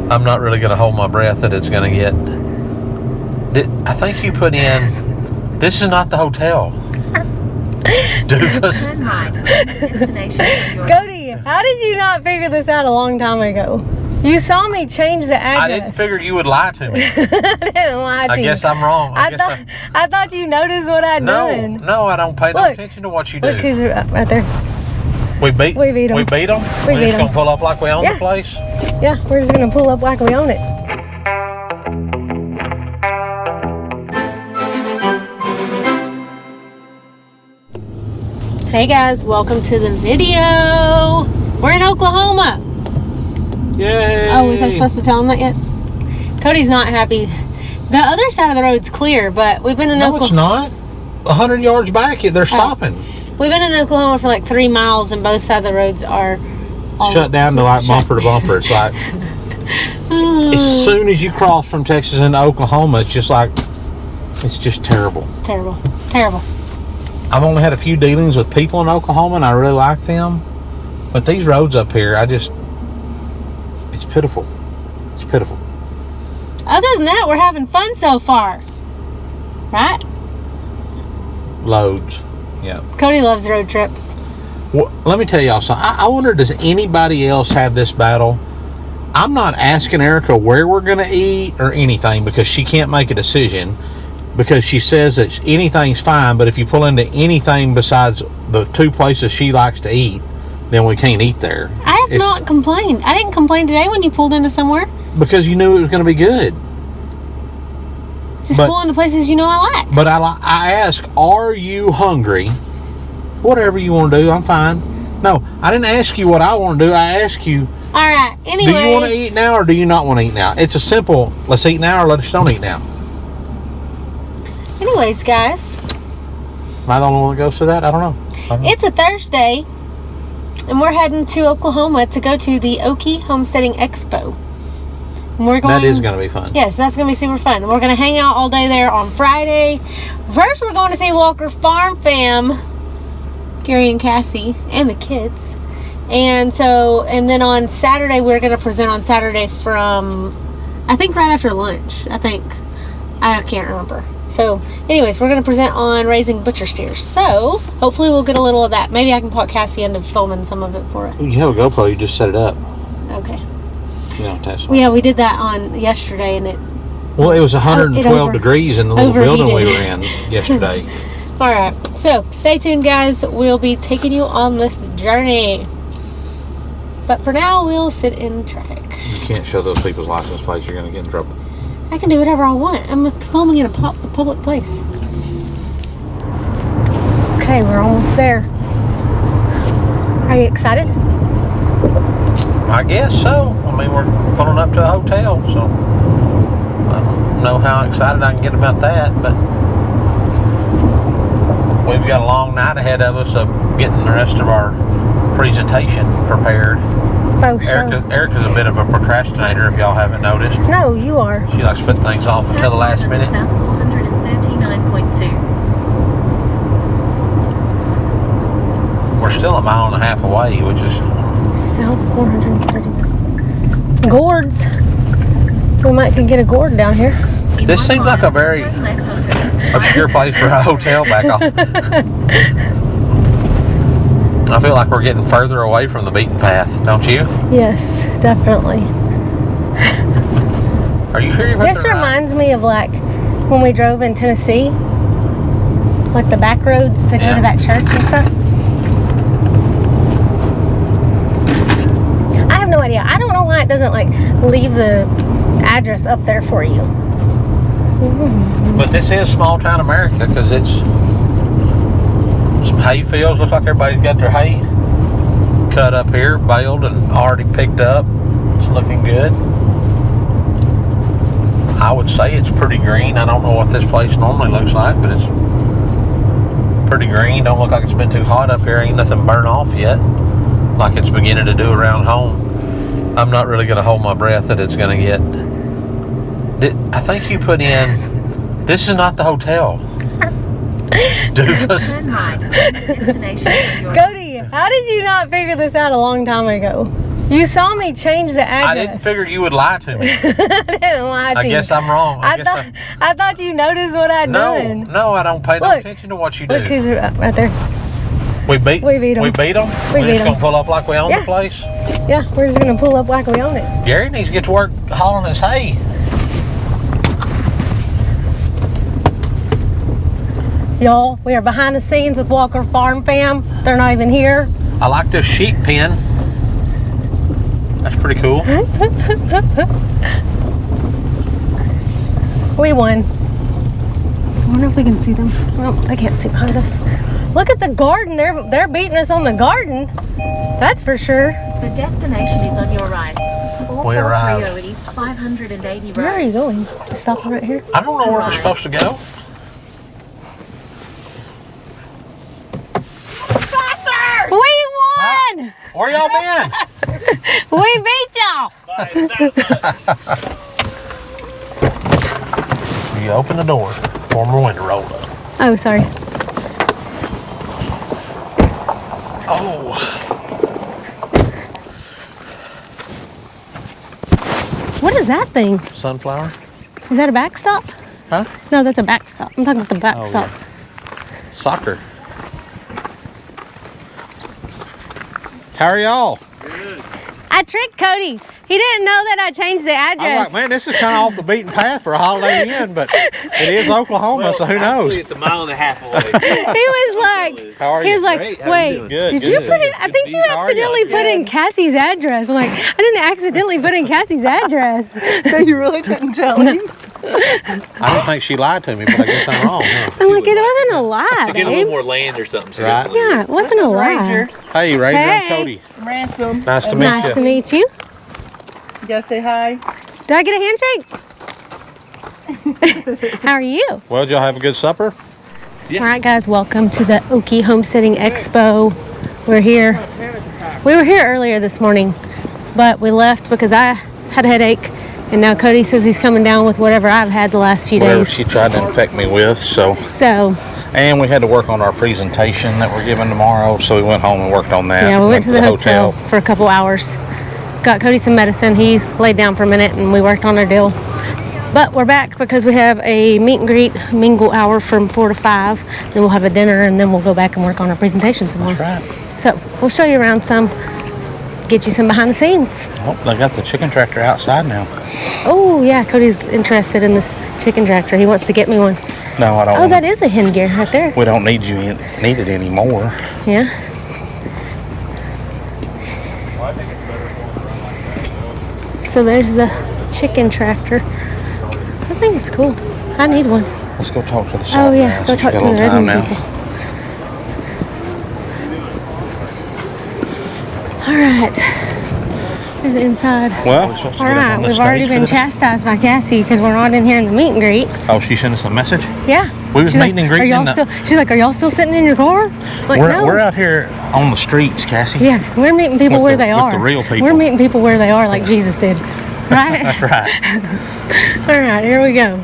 I'm not really going to hold my breath that it's going to get. I think you put in, this is not the hotel. Doofus. Cody, how did you not figure this out a long time ago? You saw me change the address. I didn't figure you would lie to me. I didn't lie to you. I guess I'm wrong. I thought you noticed what I'd done. No, I don't pay no attention to what you do. Look who's right there. We beat them? We beat them. We're just going to pull up like we own the place? Yeah, we're just going to pull up like we own it. Hey guys, welcome to the video. We're in Oklahoma. Yay! Oh, was I supposed to tell him that yet? Cody's not happy. The other side of the road's clear, but we've been in Oklahoma. No, it's not. 100 yards back, they're stopping. We've been in Oklahoma for like 3 miles, and both sides of the roads are shut down to like bumper to bumper. It's like as soon as you cross from Texas into Oklahoma, it's just like, it's just terrible. It's terrible. Terrible. I've only had a few dealings with people in Oklahoma, and I really like them. But these roads up here, it's pitiful. It's pitiful. Other than that, we're having fun so far. Right? Loads. Yeah. Cody loves road trips. Well, let me tell y'all something. I wonder, does anybody else have this battle? I'm not asking Erica where we're going to eat or anything because she can't make a decision, because she says that anything's fine, but if you pull into anything besides the 2 places she likes to eat, then we can't eat there. I have not complained. I didn't complain today when you pulled into somewhere. Because you knew it was going to be good. Just pull into places you know I like. But I ask, are you hungry? Whatever you want to do, I'm fine. No, I didn't ask you what I want to do. I asked you, all right, anyways, do you want to eat now or do you not want to eat now? It's a simple, let's eat now or let's don't eat now. Anyways, guys. Am I the only one that goes through that? I don't know. It's a Thursday, and we're heading to Oklahoma to go to the Okie Homesteading Expo. That is going to be fun. Yes, that's going to be super fun. We're going to hang out all day there on Friday. First, we're going to see Walker Farm Fam, Gary and Cassie, and the kids. And then on Saturday, we're going to present on Saturday from, I think right after lunch. I can't remember. So, anyways, we're going to present on raising butcher steers. So, hopefully we'll get a little of that. Maybe I can talk Cassie into filming some of it for us. You have a GoPro, you just set it up. Okay. Yeah, we did that on yesterday, and it... Well, it was 112 degrees in the little building we were in yesterday. All right. So, stay tuned, guys. We'll be taking you on this journey. But for now, we'll sit in traffic. You can't show those people's license plates. You're going to get in trouble. I can do whatever I want. I'm filming in a public place. Okay, we're almost there. Are you excited? I guess so. I mean, we're pulling up to a hotel, so I don't know how excited I can get about that, but we've got a long night ahead of us of getting the rest of our presentation prepared. Erica's a bit of a procrastinator, if y'all haven't noticed. No, you are. She likes to put things off until the last minute. South 439.2. We're still a mile and a half away, which is... South 430. Gourds. We might can get a gourd down here. This seems like a very obscure place for a hotel back off. I feel like we're getting further away from the beaten path, don't you? Yes, definitely. Are you sure you're This reminds me of like when we drove in Tennessee, like the back roads to go to that church and stuff. I have no idea. I don't know why it doesn't like leave the address up there for you. But this is small town America because it's some hay fields. Looks like everybody's got their hay cut up here, baled and already picked up. It's looking good. I would say it's pretty green. I don't know what this place normally looks like, but it's pretty green. Don't look like it's been too hot up here. Ain't nothing burnt off yet, like it's beginning to do around home. I'm not really going to hold my breath that it's going to get. I think you put in, this is not the hotel. Doofus. Cody, how did you not figure this out a long time ago? You saw me change the address. I didn't figure you would lie to me. I didn't lie to I you. guess I'm wrong. I thought you noticed what I'm doing. No, I don't pay no Look. attention to what you do. Look who's right there. We beat them. We beat 'em. We beat them. We We're beat just 'em. gonna pull up like we own Yeah. the place. Yeah, we're just gonna pull up like we own it. Gary needs to get to work hauling his hay. Y'all, we are behind the scenes with Walker Farm Fam. They're not even here. I like this sheep pen. That's pretty cool. We won. I wonder if we can see them. No, they can't see behind us. Look at the garden. They're beating us on the garden. That's for sure. The destination is on your right. We arrived. 430 East 580 Where are Road. you going? Stop right here. I don't know where we're supposed to go. We won! Where y'all been? We beat y'all! You open the door. Former window rolled up. Oh, sorry. Oh. What is that thing? Sunflower? Is that a backstop? Huh? No, that's a backstop. I'm talking about the backstop. yeah. Soccer. How are y'all? I tricked Cody. He didn't know that I changed the I address. was like, man, this is kind of off the beaten path for a Holiday Inn, but it is Oklahoma, so who knows? It's a mile and a half away. He was like, How are he you? was like, Great, how you wait, doing? Good, did good. you put in? I think you How are you? accidentally put in Cassie's address. I'm like, I didn't accidentally put in Cassie's address. So you really didn't tell him? I don't think she lied to me, but I guess I'm wrong, huh? I'm like, it wasn't a lie, To get a little babe. more land or something. So Right. Yeah, it wasn't a lie. Ranger. Hey, Ranger and Hey. Cody. Ransom. Nice to meet Nice you. to meet you. You gotta say hi. Did I get a handshake? How are you? Well, did y'all have a good supper? Yeah. All right, guys, welcome to the Okie Homesteading Expo. We're here. We were here earlier this morning, but we left because I had a headache, and now Cody says he's coming down with whatever I've had the last few Whatever days. she tried to infect me with, so. So, And we had to work on our presentation that we're giving tomorrow, so we went home and worked on that. yeah, we went to the hotel for a couple hours. Got Cody some medicine. He laid down for a minute, and we worked on our deal. But we're back because we have a meet and greet mingle hour from 4 to 5. Then we'll have a dinner, and then we'll go back and work on our presentation some more. Right. So we'll show you around some, get you some behind the scenes. Oh, they got the chicken tractor outside now. Oh yeah, Cody's interested in this chicken tractor. He wants to get me one. No, I don't. Oh, that is a hen gear right there. We don't need need it anymore. Yeah. So there's the chicken tractor. I think it's cool. I need one. Let's go talk to the Oh shop yeah, guys. go talk to Got a the little time Redmond now. people. All right. There's the inside. Well, All right, we've already been chastised by Cassie because we're not in here in the meet and greet. Oh, she sent us a message? Yeah. We was She's meeting and "Are greeting y'all in the- still?" She's like, "Are y'all still sitting in your car?" Like, no. We're out here on the streets, Cassie. Yeah, we're meeting people With where the- they with are. the real people. We're meeting people where they are, like Jesus did. Right? That's right. All right, here we go.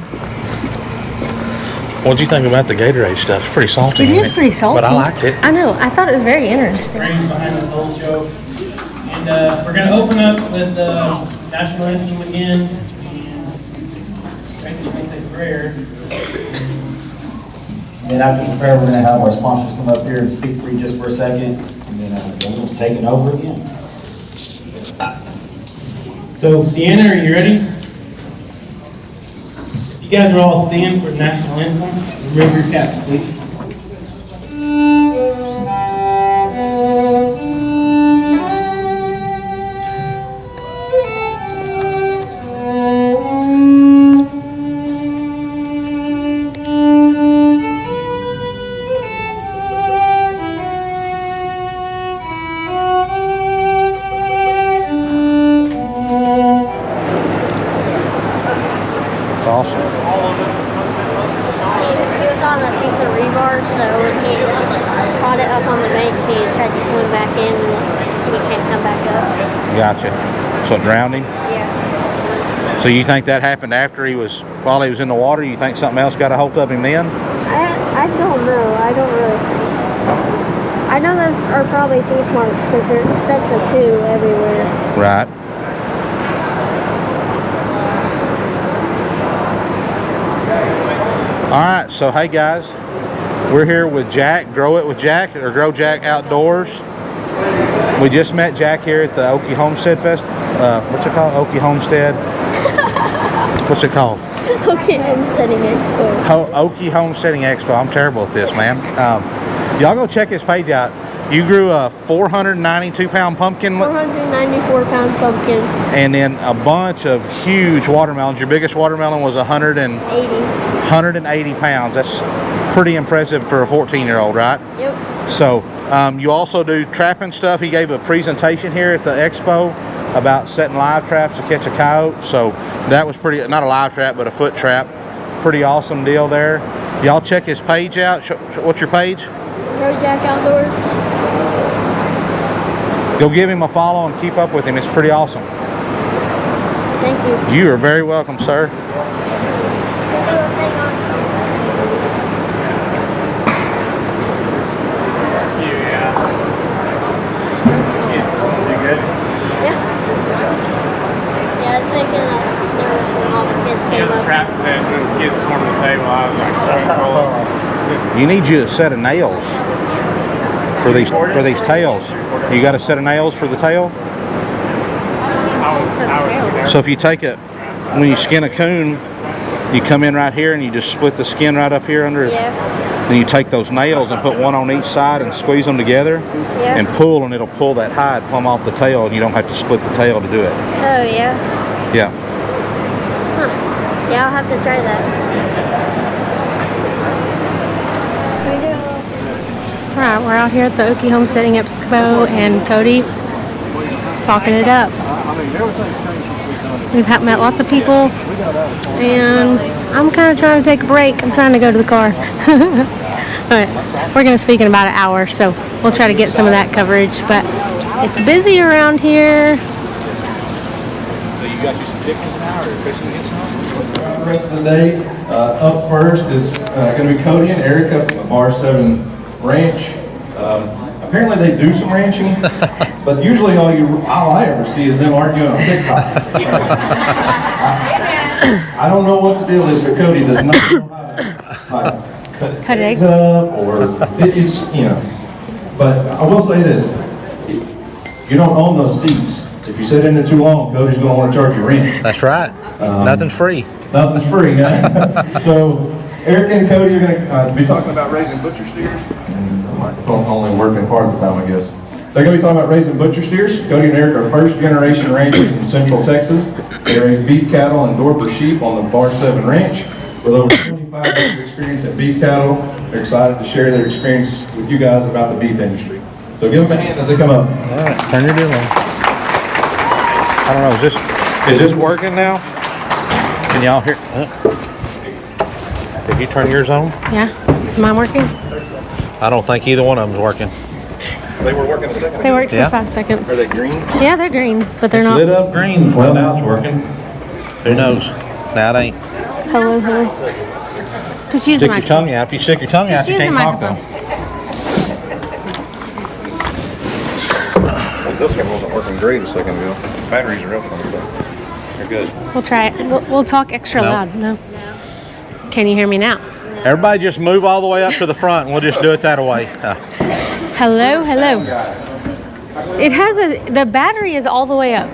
What'd you think about the Gatorade stuff? It's pretty salty. It ain't is pretty salty. But I liked it. I know. I thought it was very interesting. brains behind this whole show. And we're going to open up with the national anthem again. And thank you, say prayer. And after the prayer, we're going to have our sponsors come up here and speak for you just for a second. And then we'll take it over again. So, Sienna, are you ready? You guys are all stand for the national anthem. Remove your caps, please. It's awesome. He was on a piece of rebar, so he caught it up on the bank. He tried to swim back in, and he can't come back up. Gotcha. So it drowned him? Yeah. So you think that happened after while he was in the water? You think something else got a hold of him then? I don't know. I don't really think. I know those are probably teeth marks because there's sets of 2 everywhere. Right. All right, so hey guys, we're here with Jack, Grow It with Jack, or Grow Jack Outdoors. We just met Jack here at the Okie Homestead Fest. What's it called? Okie Homestead. What's it called? Okie Homesteading Expo. Okie Homesteading Expo. I'm terrible at this, man. Y'all go check his page out. You grew a 492-pound pumpkin. 494-pound pumpkin. And then a bunch of huge watermelons. Your biggest watermelon was 180 pounds. That's pretty impressive for a 14-year-old, right? Yep. So you also do trapping stuff. He gave a presentation here at the expo about setting live traps to catch a coyote. So that was pretty, not a live trap, but a foot trap. Pretty awesome deal there. Y'all check his page out. What's your page? Grow Jack Outdoors. Go give him a follow and keep up with him. It's pretty awesome. Thank you. You are very welcome, sir. Yeah, it's making us nervous when all the kids came up. Trap set and the kids swarmed the table. I was like so close. You need you a set of nails for these tails. You got a set of nails for the tail? So if you take it, when you skin a coon, you come in right here and you just split the skin right up here under it. Yeah. Then you take those nails and put one on each side and squeeze them together and pull, and it'll pull that hide plumb off the tail, and you don't have to split the tail to do it. Oh, yeah? Yeah. Huh. Yeah, I'll have to try that. Alright, we're out here at the Okie Homesteading Expo, and Cody talking it up. We've met lots of people, and I'm kind of trying to take a break. I'm trying to go to the car. But we're going to speak in about an hour, so we'll try to get some of that coverage. But it's busy around here. So you got you some chickens now, or fixing to get some? The rest of the day, up first is going to be Cody and Erica from the Bar 7 Ranch. Apparently they do some ranching, but usually all I ever see is them arguing on TikTok. I don't know what the deal is, but Cody does not know how to cut eggs up, or it's, you know. But I will say this, you don't own those seats. If you sit in it too long, Cody's going to want to charge you rent. That's right. Nothing's free. Nothing's free. So Eric and Cody are going to be talking about raising butcher steers. Microphone only working part of the time, I guess. They're going to be talking about raising butcher steers. Cody and Eric are first-generation ranchers in Central Texas. They raise beef cattle and Dorper sheep on the Bar 7 Ranch. With over 25 years of experience in beef cattle, they're excited to share their experience with you guys about the beef industry. So give them a hand as they come up. All right, turn your deal on. I don't know, is this working now? Can y'all hear? Did you turn yours on? Yeah. Is mine working? I don't think either one of them's working. They were working a second ago. They worked for 5 seconds. Are they green? Yeah, they're green, but they're not. Lit up green. Well, now it's working. Who knows? Now it ain't. Hello, hello. Just use the Stick your microphone. tongue out. If you stick your tongue Just out, you use the can't talk microphone. Well, this one wasn't working great a second ago. Batteries are up on it, but they're good. We'll try it. We'll talk extra loud. No. Can you hear me now? Everybody just move all the way up to the front, and we'll just do it that way. Hello, hello. It has the battery is all the way up.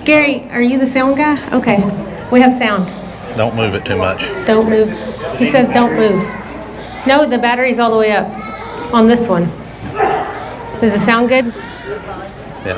Gary, are you the sound guy? Okay, we have sound. Don't move it too much. Don't move. He says don't move. No, the battery's all the way up on this one. Does it sound good? Yeah.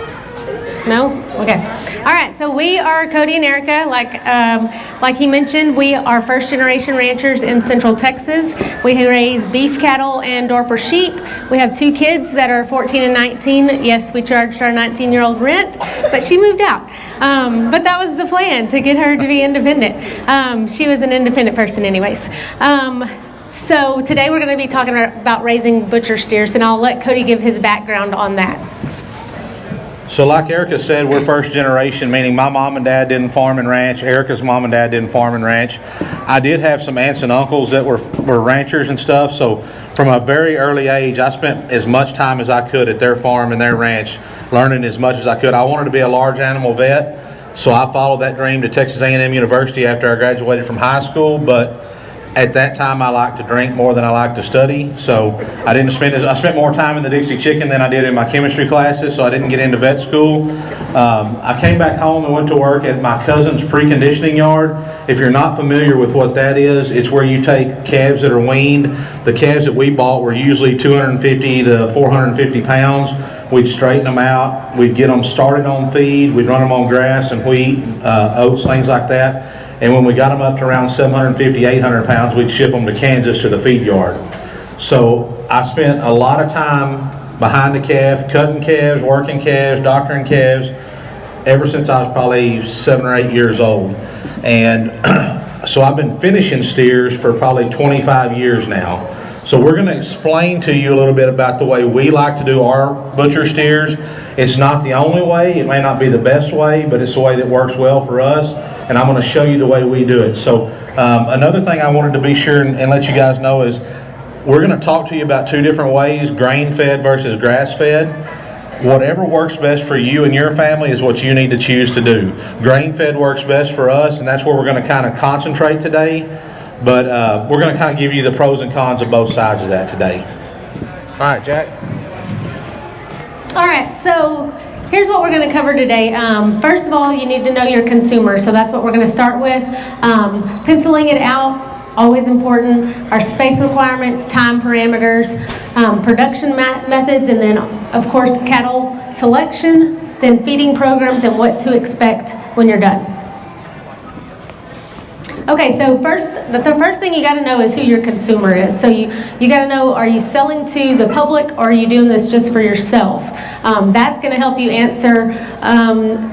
No? Okay. All right, so we are Cody and Erica. Like he mentioned, we are first-generation ranchers in Central Texas. We raise beef cattle and Dorper sheep. We have 2 kids that are 14 and 19. Yes, we charged our 19-year-old rent, but she moved out. But that was the plan, to get her to be independent. She was an independent person anyways. So today we're going to be talking about raising butcher steers, and I'll let Cody give his background on that. So like Erica said, we're first generation, meaning my mom and dad didn't farm and ranch. Erica's mom and dad didn't farm and ranch. I did have some aunts and uncles that were ranchers and stuff, so from a very early age, I spent as much time as I could at their farm and their ranch, learning as much as I could. I wanted to be a large animal vet, so I followed that dream to Texas A&M University after I graduated from high school, but at that time I liked to drink more than I liked to study, so I spent more time in the Dixie Chicken than I did in my chemistry classes, so I didn't get into vet school. I came back home and went to work at my cousin's preconditioning yard. If you're not familiar with what that is, it's where you take calves that are weaned. The calves that we bought were usually 250 to 450 pounds. We'd straighten them out, we'd get them started on feed, we'd run them on grass and wheat, oats, things like that. And when we got them up to around 750, 800 pounds, we'd ship them to Kansas to the feed yard. So I spent a lot of time behind the calf, cutting calves, working calves, doctoring calves, ever since I was probably 7 or 8 years old. And so I've been finishing steers for probably 25 years now. So we're going to explain to you a little bit about the way we like to do our butcher steers. It's not the only way, it may not be the best way, but it's the way that works well for us. And I'm going to show you the way we do it. So another thing I wanted to be sure and let you guys know is we're going to talk to you about 2 different ways, grain-fed versus grass-fed. Whatever works best for you and your family is what you need to choose to do. Grain-fed works best for us, and that's where we're going to kind of concentrate today. But we're going to kind of give you the pros and cons of both sides of that today. All right, Jack. All right, so here's what we're going to cover today. First of all, you need to know your consumer, so that's what we're going to start with. Penciling it out, always important. Our space requirements, time parameters, production methods, and then, of course, cattle selection, then feeding programs, and what to expect when you're done. Okay, so the first thing you got to know is who your consumer is. So you got to know, are you selling to the public or are you doing this just for yourself? That's going to help you answer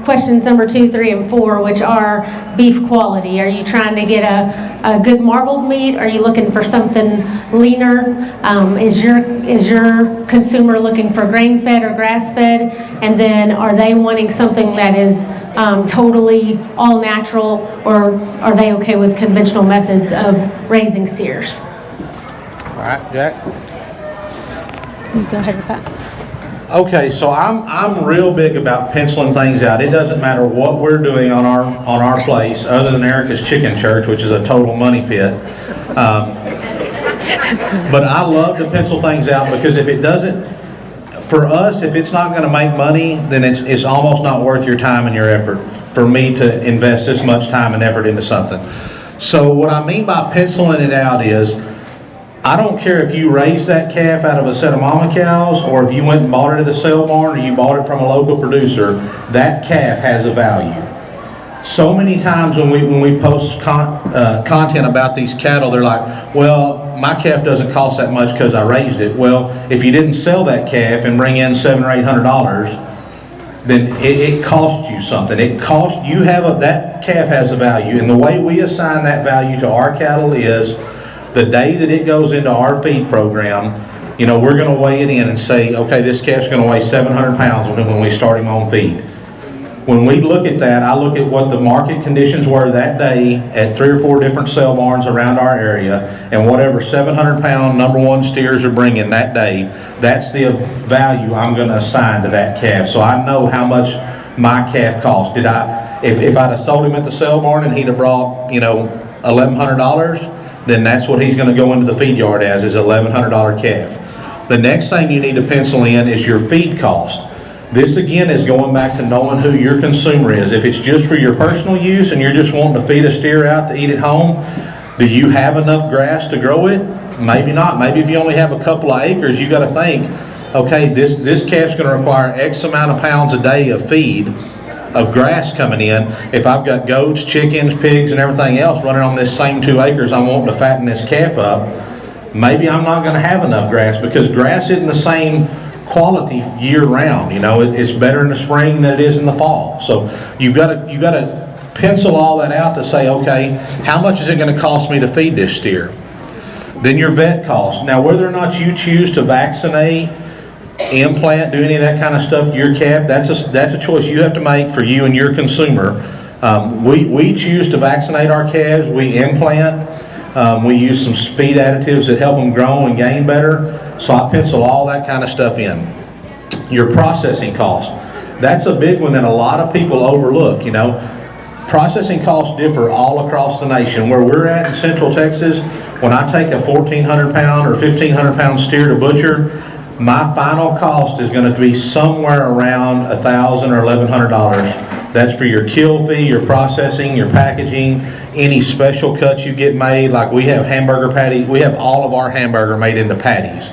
questions number 2, 3, and 4, which are beef quality. Are you trying to get a good marbled meat? Are you looking for something leaner? Is your consumer looking for grain-fed or grass-fed? And then are they wanting something that is totally all natural, or are they okay with conventional methods of raising steers? All right, Jack. You go ahead with that. Okay, so I'm real big about penciling things out. It doesn't matter what we're doing on our place, other than Erica's Chicken Church, which is a total money pit. But I love to pencil things out because if it doesn't, for us, if it's not going to make money, then it's almost not worth your time and your effort for me to invest this much time and effort into something. So what I mean by penciling it out is, I don't care if you raise that calf out of a set of mama cows or if you went and bought it at a sale barn or you bought it from a local producer, that calf has a value. So many times when we post content about these cattle, they're like, well, my calf doesn't cost that much because I raised it. Well, if you didn't sell that calf and bring in $700 or $800, then it cost you something. That calf has a value, and the way we assign that value to our cattle is the day that it goes into our feed program. You know, we're going to weigh it in and say, okay, this calf's going to weigh 700 pounds when we start him on feed. When we look at that, I look at what the market conditions were that day at 3 or 4 different sale barns around our area, and whatever 700-pound number 1 steers are bringing that day, that's the value I'm going to assign to that calf. So I know how much my calf cost. If I'd have sold him at the sale barn and he'd have brought, you know, $1,100, then that's what he's going to go into the feed yard as, is $1,100 calf. The next thing you need to pencil in is your feed cost. This again is going back to knowing who your consumer is. If it's just for your personal use and you're just wanting to feed a steer out to eat at home, do you have enough grass to grow it? Maybe not. Maybe if you only have a couple of acres, you got to think, okay, this calf's going to require X amount of pounds a day of feed, of grass coming in. If I've got goats, chickens, pigs, and everything else running on this same 2 acres, I'm wanting to fatten this calf up, maybe I'm not going to have enough grass, because grass isn't the same quality year round. You know, it's better in the spring than it is in the fall. So you've got to pencil all that out to say, okay, how much is it going to cost me to feed this steer? Then your vet cost. Now, whether or not you choose to vaccinate implant, do any of that kind of stuff to your calf, that's a choice you have to make for you and your consumer. We choose to vaccinate our calves, we implant, we use some feed additives that help them grow and gain better, so I pencil all that kind of stuff in. Your processing costs, that's a big one that a lot of people overlook, you know. Processing costs differ all across the nation. Where we're at in Central Texas, when I take a 1,400 pound or 1,500 pound steer to butcher, my final cost is going to be somewhere around $1,000 or $1,100. That's for your kill fee, your processing, your packaging, any special cuts you get made. Like we have hamburger patties, we have all of our hamburger made into patties.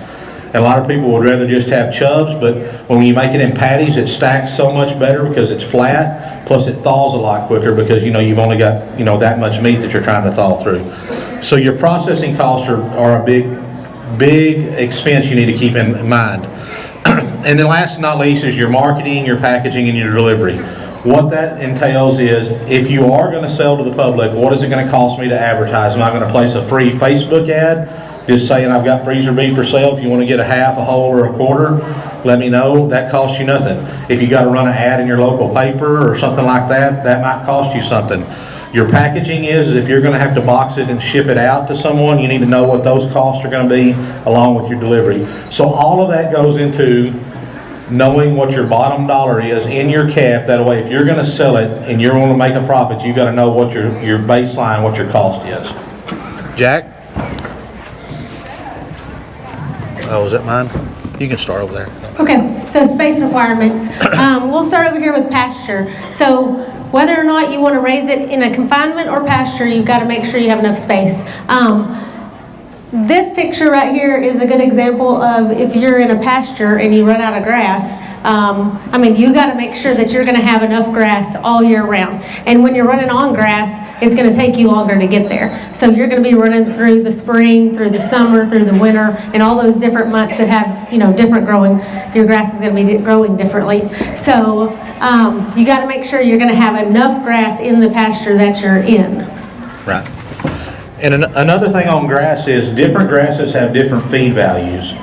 And a lot of people would rather just have chubs, but when you make it in patties, it stacks so much better because it's flat, plus it thaws a lot quicker because, you know, you've only got, you know, that much meat that you're trying to thaw through. So your processing costs are a big expense you need to keep in mind. And then last but not least is your marketing, your packaging, and your delivery. What that entails is, if you are going to sell to the public, what is it going to cost me to advertise? Am I going to place a free Facebook ad just saying I've got freezer beef for sale, if you want to get a half, a whole, or a quarter, let me know. That costs you nothing. If you got to run an ad in your local paper or something like that, that might cost you something. Your packaging is, if you're going to have to box it and ship it out to someone, you need to know what those costs are going to be along with your delivery. So all of that goes into knowing what your bottom dollar is in your calf. That way, if you're going to sell it and you're going to make a profit, you got to know what your baseline, what your cost is. Jack? Oh, is that mine? You can start over there. Okay, so space requirements. We'll start over here with pasture. So whether or not you want to raise it in a confinement or pasture, you've got to make sure you have enough space. This picture right here is a good example of if you're in a pasture and you run out of grass. I mean, you got to make sure that you're going to have enough grass all year round. And when you're running on grass, it's going to take you longer to get there. So you're going to be running through the spring, through the summer, through the winter, and all those different months that have, you know, different growing. Your grass is going to be growing differently. So you got to make sure you're going to have enough grass in the pasture that you're in. Right. And another thing on grass is different grasses have different feed values.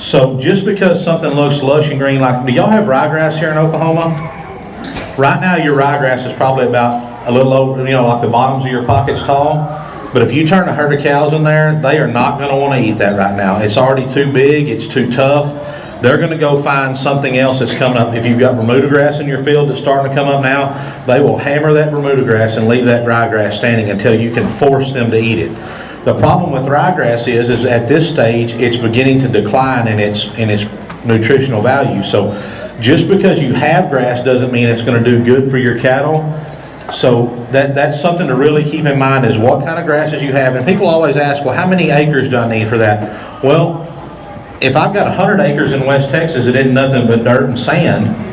So just because something looks lush and green, like, do y'all have ryegrass here in Oklahoma? Right now your ryegrass is probably about a little over, you know, like the bottoms of your pockets tall. But if you turn a herd of cows in there, they are not going to want to eat that right now. It's already too big, it's too tough. They're going to go find something else that's coming up. If you've got Bermuda grass in your field that's starting to come up now, they will hammer that Bermuda grass and leave that ryegrass standing until you can force them to eat it. The problem with ryegrass is at this stage, it's beginning to decline in its nutritional value. So just because you have grass doesn't mean it's going to do good for your cattle. So that's something to really keep in mind, is what kind of grasses you have. And people always ask, well, how many acres do I need for that? Well, if I've got 100 acres in West Texas that isn't nothing but dirt and sand,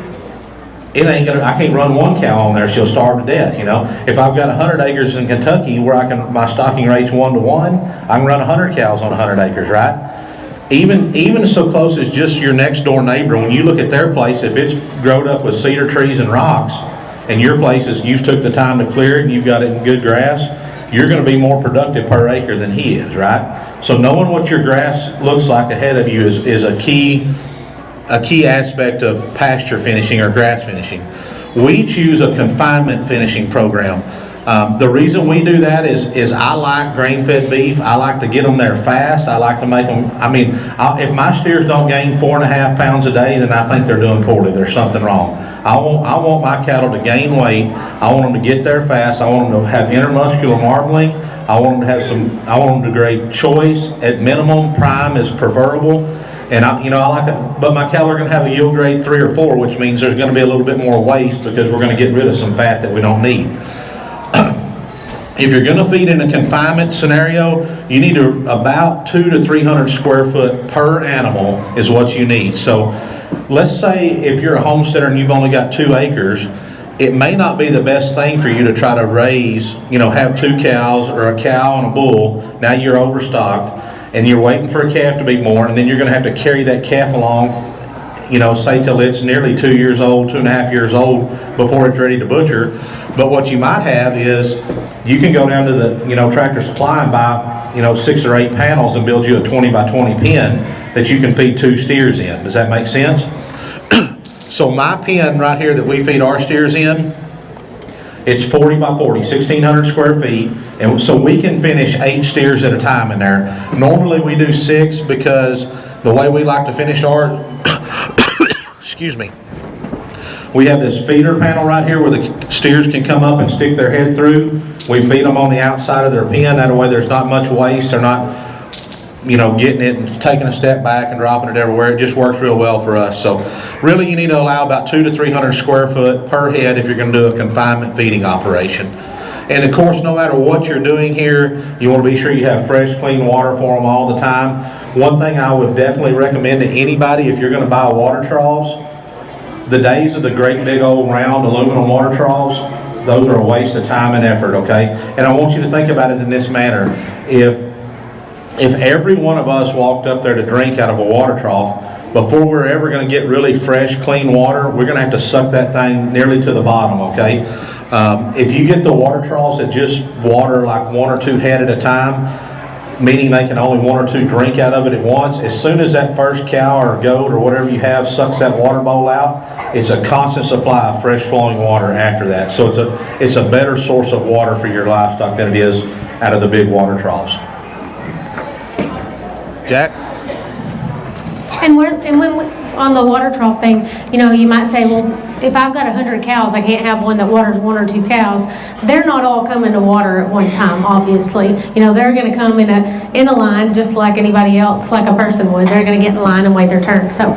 I can't run one cow on there, she'll starve to death, you know. If I've got 100 acres in Kentucky where my stocking rate's 1 to 1, I can run 100 cows on 100 acres, right? Even so close as just your next door neighbor, when you look at their place, if it's grown up with cedar trees and rocks, and your place is, you've took the time to clear it and you've got it in good grass, you're going to be more productive per acre than he is, right? So knowing what your grass looks like ahead of you is a key aspect of pasture finishing or grass finishing. We choose a confinement finishing program. The reason we do that is I like grain-fed beef. I like to get them there fast. I like to make them, if my steers don't gain 4.5 pounds a day, then I think they're doing poorly. There's something wrong. I want my cattle to gain weight. I want them to get there fast. I want them to have intermuscular marbling. I want them to grade choice. At minimum, prime is preferable. And I like it, but my cattle are going to have a yield grade 3 or 4, which means there's going to be a little bit more waste because we're going to get rid of some fat that we don't need. If you're going to feed in a confinement scenario, you need about 200 to 300 square foot per animal is what you need. So let's say if you're a homesteader and you've only got 2 acres, it may not be the best thing for you to try to raise, have 2 cows or a cow and a bull. Now you're overstocked and you're waiting for a calf to be born, and then you're going to have to carry that calf along, say till it's nearly 2 years old, 2.5 years old before it's ready to butcher. But what you might have is you can go down to the Tractor Supply and buy 6 or 8 panels and build you a 20 by 20 pen, that you can feed 2 steers in. Does that make sense? So my pen right here that we feed our steers in, it's 40 by 40, 1,600 square feet, and so we can finish 8 steers at a time in there. Normally we do 6 because the way we like to finish ours, excuse me, we have this feeder panel right here where the steers can come up and stick their head through. We feed them on the outside of their pen, that way there's not much waste. They're not, getting it and taking a step back and dropping it everywhere. It just works real well for us. So really you need to allow about 200 to 300 square foot per head if you're going to do a confinement feeding operation. And of course, no matter what you're doing here, you want to be sure you have fresh, clean water for them all the time. One thing I would definitely recommend to anybody, if you're going to buy water troughs, the days of the great big old round aluminum water troughs, those are a waste of time and effort, okay? And I want you to think about it in this manner. If every one of us walked up there to drink out of a water trough, before we're ever going to get really fresh, clean water, we're going to have to suck that thing nearly to the bottom, okay? If you get the water troughs that just water like 1 or 2 head at a time, meaning they can only 1 or 2 drink out of it at once, as soon as that first cow or goat or whatever you have sucks that water bowl out, it's a constant supply of fresh flowing water after that. So it's a better source of water for your livestock than it is out of the big water troughs. Jack? And when on the water trough thing, you might say, well, if I've got 100 cows, I can't have one that waters 1 or 2 cows. They're not all coming to water at one time, obviously. They're going to come in a line just like anybody else, like a person would. They're going to get in line and wait their turn. So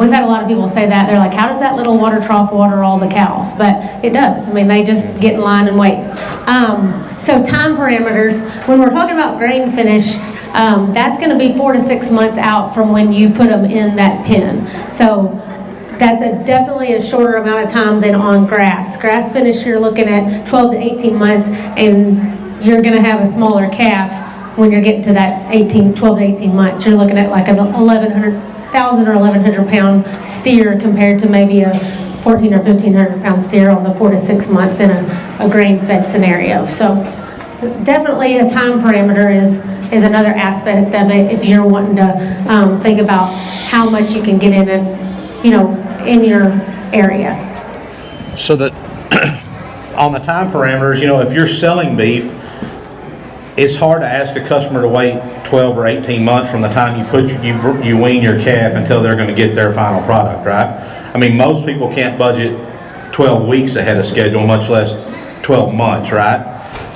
we've had a lot of people say that. They're like, how does that little water trough water all the cows? But it does. I mean, they just get in line and wait. So time parameters, when we're talking about grain finish, that's going to be 4 to 6 months out from when you put them in that pen. So that's definitely a shorter amount of time than on grass. Grass finish, you're looking at 12 to 18 months, and you're going to have a smaller calf when you're getting to that 12 to 18 months. You're looking at like an 1,000 or 1,100 pound steer compared to maybe a 1,400 or 1,500 pound steer on the 4 to 6 months in a grain fed scenario. So definitely a time parameter is another aspect of it if you're wanting to think about how much you can get in in your area. So that on the time parameters, if you're selling beef, it's hard to ask a customer to wait 12 or 18 months from the time you wean your calf until they're going to get their final product, right? I mean, most people can't budget 12 weeks ahead of schedule, much less 12 months, right?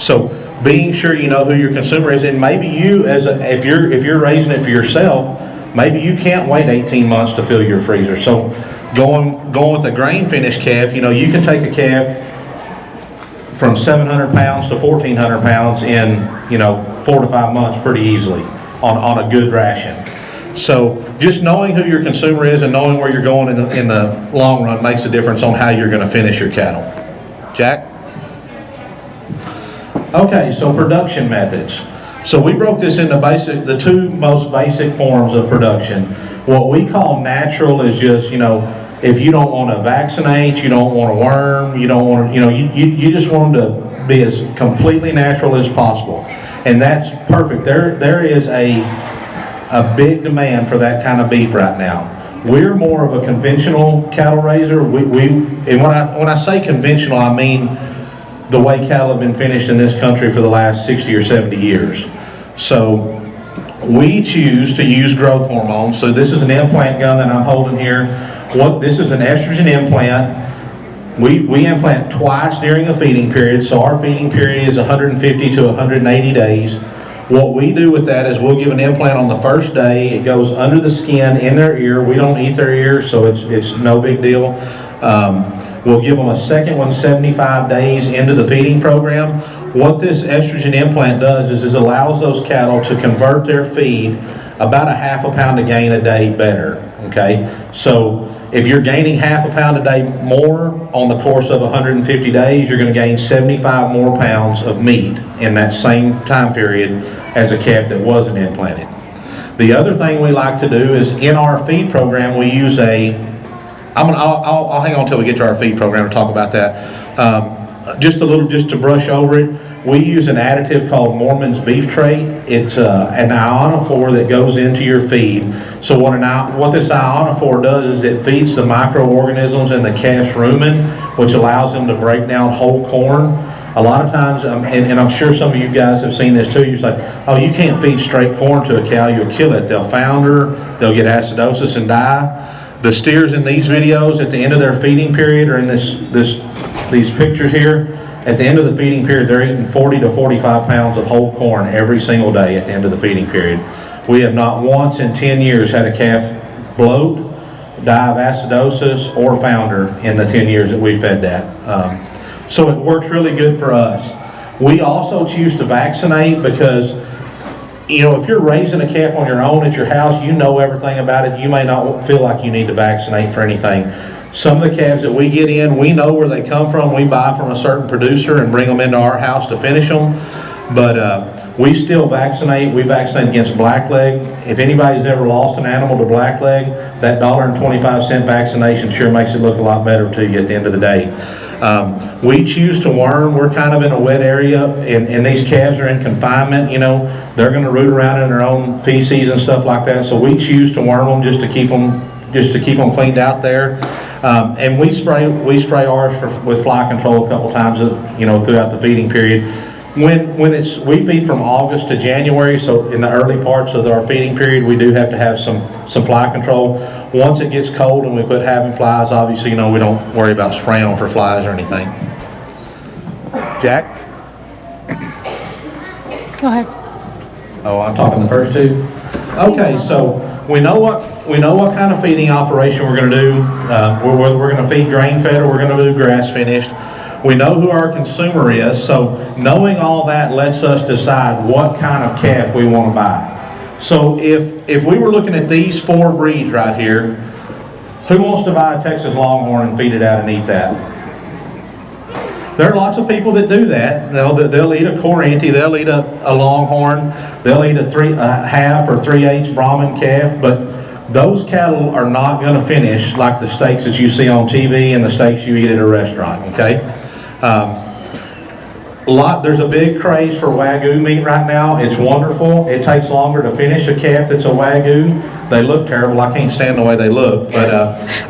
So being sure you know who your consumer is, and maybe you, if you're raising it for yourself, maybe you can't wait 18 months to fill your freezer. So going with a grain finished calf, you can take a calf from 700 pounds to 1,400 pounds in 4 to 5 months pretty easily on a good ration. So just knowing who your consumer is and knowing where you're going in the long run makes a difference on how you're going to finish your cattle. Jack? Okay, so production methods. So we broke this into the 2 most basic forms of production. What we call natural is just, if you don't want to vaccinate, you don't want to worm, you don't want to, you just want them to be as completely natural as possible. And that's perfect. There is a big demand for that kind of beef right now. We're more of a conventional cattle raiser. And when I say conventional, I mean the way cattle have been finished in this country for the last 60 or 70 years. So we choose to use growth hormones. So this is an implant gun that I'm holding here. This is an estrogen implant. We implant twice during a feeding period. So our feeding period is 150 to 180 days. What we do with that is we'll give an implant on the first day. It goes under the skin in their ear. We don't eat their ear, so it's no big deal. We'll give them a second one 75 days into the feeding program. What this estrogen implant does is it allows those cattle to convert their feed about a ½ pound of gain a day better, okay? So if you're gaining ½ pound a day more on the course of 150 days, you're going to gain 75 more pounds of meat in that same time period as a calf that wasn't implanted. The other thing we like to do is in our feed program we use I'll hang on until we get to our feed program to talk about that. Just to brush over it, we use an additive called Mormon's Beef Trait. It's an ionophore that goes into your feed. So what this ionophore does is it feeds the microorganisms in the calf's rumen, which allows them to break down whole corn. A lot of times, and I'm sure some of you guys have seen this too, you're like, oh, you can't feed straight corn to a cow, you'll kill it. They'll founder, they'll get acidosis and die. The steers in these videos at the end of their feeding period, or in these pictures here, at the end of the feeding period, they're eating 40 to 45 pounds of whole corn every single day at the end of the feeding period. We have not once in 10 years had a calf bloat, die of acidosis, or founder in the 10 years that we fed that. So it works really good for us. We also choose to vaccinate because, you know, if you're raising a calf on your own at your house, you know everything about it. You may not feel like you need to vaccinate for anything. Some of the calves that we get in, we know where they come from. We buy from a certain producer and bring them into our house to finish them. But we still vaccinate. We vaccinate against blackleg. If anybody's ever lost an animal to blackleg, that $1.25 vaccination sure makes it look a lot better to you at the end of the day. We choose to worm. We're kind of in a wet area, and these calves are in confinement. You know, they're going to root around in their own feces and stuff like that. So we choose to worm them just to keep them cleaned out there. And we spray ours with fly control a couple times, you know, throughout the feeding period. We feed from August to January, so in the early parts of our feeding period, we do have to have some fly control. Once it gets cold and we quit having flies, obviously, you know, we don't worry about spraying them for flies or anything. Jack? Go ahead. Oh, I'm talking the first two? Okay, so we know what kind of feeding operation we're going to do. Whether we're going to feed grain fed or we're going to do grass finished. We know who our consumer is, so knowing all that lets us decide what kind of calf we want to buy. So if we were looking at these 4 breeds right here, who wants to buy a Texas Longhorn and feed it out and eat that? There are lots of people that do that. They'll eat a Coranty, they'll eat a Longhorn, they'll eat a half or 3/8 Brahman calf, but those cattle are not going to finish like the steaks that you see on TV and the steaks you eat at a restaurant, okay? There's a big craze for Wagyu meat right now. It's wonderful. It takes longer to finish a calf that's a Wagyu. They look terrible. I can't stand the way they look. But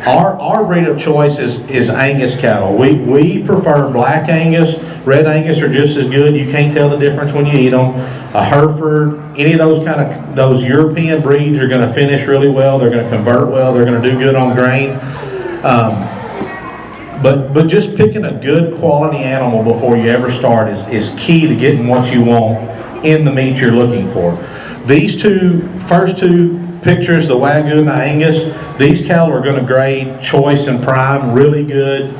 our breed of choice is Angus cattle. We prefer black Angus. Red Angus are just as good. You can't tell the difference when you eat them. A Hereford, any of those European breeds are going to finish really well. They're going to convert well. They're going to do good on grain. But just picking a good quality animal before you ever start is key to getting what you want in the meat you're looking for. These first two pictures, the Wagyu and the Angus, these cattle are going to grade choice and prime, really good,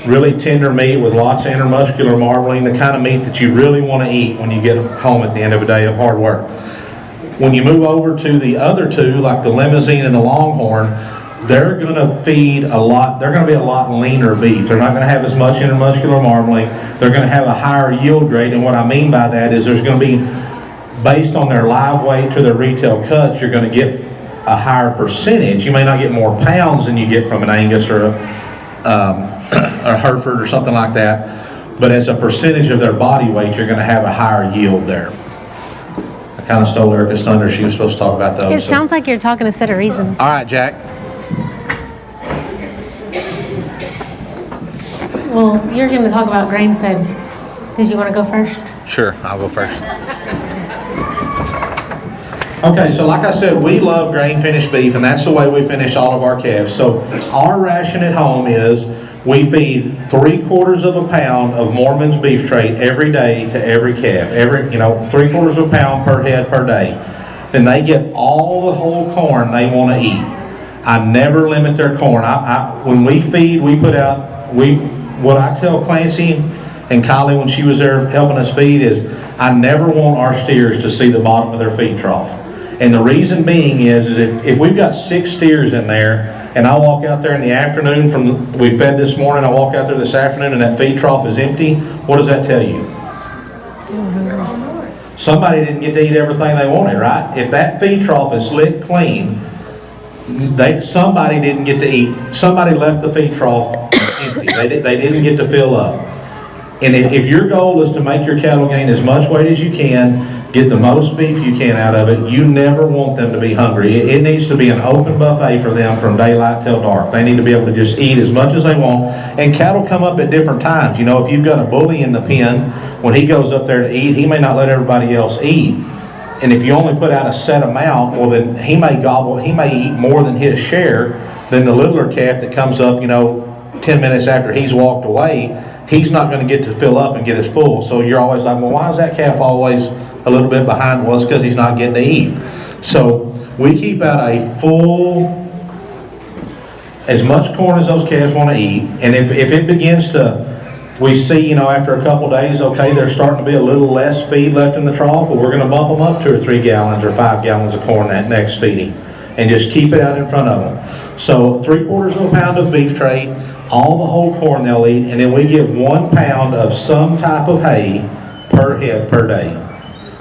really tender meat with lots of intermuscular marbling, the kind of meat that you really want to eat when you get home at the end of a day of hard work. When you move over to the other two, like the Limousine and the Longhorn, they're going to feed a lot, they're going to be a lot leaner beef. They're not going to have as much intermuscular marbling. They're going to have a higher yield grade, and what I mean by that is there's going to be, based on their live weight to their retail cuts, you're going to get a higher percentage. You may not get more pounds than you get from an Angus or a Hereford or something like that, but as a percentage of their body weight, you're going to have a higher yield there. I kind of stole Erica's thunder. She was supposed to talk about those. It sounds like you're talking a set of reasons. All right, Jack. Well, you're going to talk about grain fed. Did you want to go first? Sure, I'll go first. Okay, so like I said, we love grain finished beef, and that's the way we finish all of our calves. So our ration at home is we feed 3/4 of a pound of Mormon's beef trait every day to every calf. 3/4 of a pound per head per day. Then they get all the whole corn they want to eat. I never limit their corn. When we feed, we put out, what I tell Clancy and Kylie when she was there helping us feed is, I never want our steers to see the bottom of their feed trough. And the reason being is if we've got 6 steers in there, and I walk out there in the afternoon we fed this morning, I walk out there this afternoon and that feed trough is empty, what does that tell you? Somebody didn't get to eat everything they wanted, right? If that feed trough is slick clean, somebody didn't get to eat. Somebody left the feed trough empty. They didn't get to fill up. And if your goal is to make your cattle gain as much weight as you can, get the most beef you can out of it, you never want them to be hungry. It needs to be an open buffet for them from daylight till dark. They need to be able to just eat as much as they want. And cattle come up at different times. You know, if you've got a bully in the pen, when he goes up there to eat, he may not let everybody else eat. And if you only put out a set amount, well then he may eat more than his share than the littler calf that comes up, 10 minutes after he's walked away. He's not going to get to fill up and get his full. So you're always like, well, why is that calf always a little bit behind? Well, it's because he's not getting to eat. So we keep out a full, as much corn as those calves want to eat. And if it begins to, we see, after a couple days, okay, there's starting to be a little less feed left in the trough, well, we're going to bump them up 2 or 3 gallons or 5 gallons of corn that next feeding. And just keep it out in front of them. So 3/4 pound of beef trait, all the whole corn they'll eat, and then we give 1 pound of some type of hay per head per day.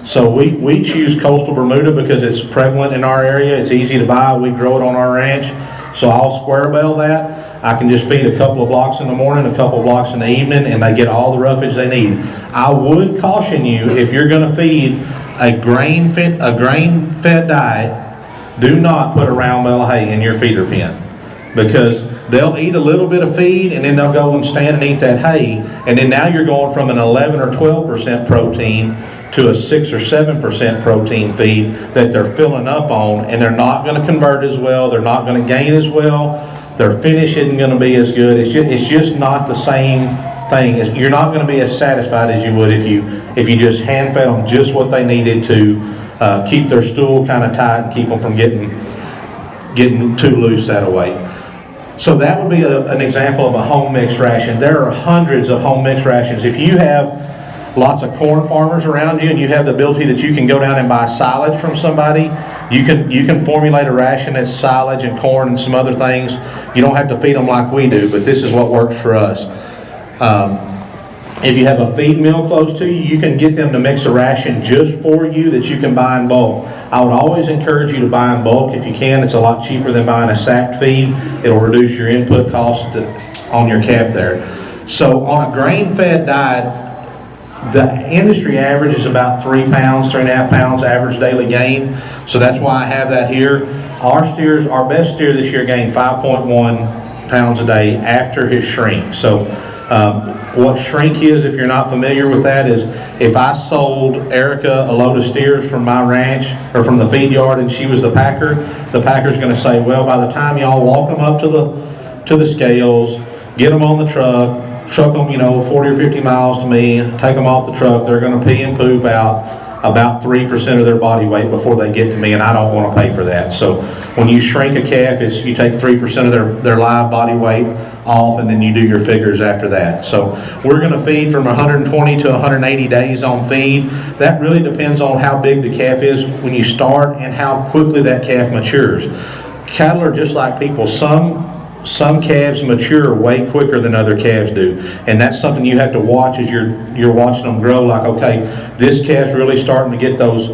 So we choose coastal Bermuda because it's prevalent in our area. It's easy to buy. We grow it on our ranch. So I'll square bale that. I can just feed a couple of blocks in the morning, a couple of blocks in the evening, and they get all the roughage they need. I would caution you, if you're going to feed a grain-fed diet, do not put a round bale of hay in your feeder pen, because they'll eat a little bit of feed and then they'll go and stand and eat that hay, and then now you're going from an 11 or 12% protein to a 6 or 7% protein feed that they're filling up on, and they're not going to convert as well, they're not going to gain as well, their finish isn't going to be as good. It's just not the same thing. You're not going to be as satisfied as you would if you just hand fed them just what they needed to keep their stool kind of tight and keep them from getting too loose that way. So that would be an example of a home mix ration. There are hundreds of home mix rations. If you have lots of corn farmers around you and you have the ability that you can go down and buy silage from somebody, you can formulate a ration that's silage and corn and some other things. You don't have to feed them like we do, but this is what works for us. If you have a feed mill close to you, you can get them to mix a ration just for you that you can buy in bulk. I would always encourage you to buy in bulk if you can. It's a lot cheaper than buying a sacked feed. It'll reduce your input cost on your calf there. So on a grain-fed diet, the industry average is about 3 pounds, 3.5 pounds average daily gain. So that's why I have that here. Our best steer this year gained 5.1 pounds a day after his shrink. So what shrink is, if you're not familiar with that, is if I sold Erica a load of steers from my ranch or from the feed yard and she was the packer's going to say, well, by the time y'all walk them up to the scales, get them on the truck them 40 or 50 miles to me, take them off the truck, they're going to pee and poop out about 3% of their body weight before they get to me, and I don't want to pay for that. So when you shrink a calf, you take 3% of their live body weight off, and then you do your figures after that. So we're going to feed from 120 to 180 days on feed. That really depends on how big the calf is when you start and how quickly that calf matures. Cattle are just like people. Some calves mature way quicker than other calves do, and that's something you have to watch as you're watching them grow. Like, okay, this calf's really starting to get those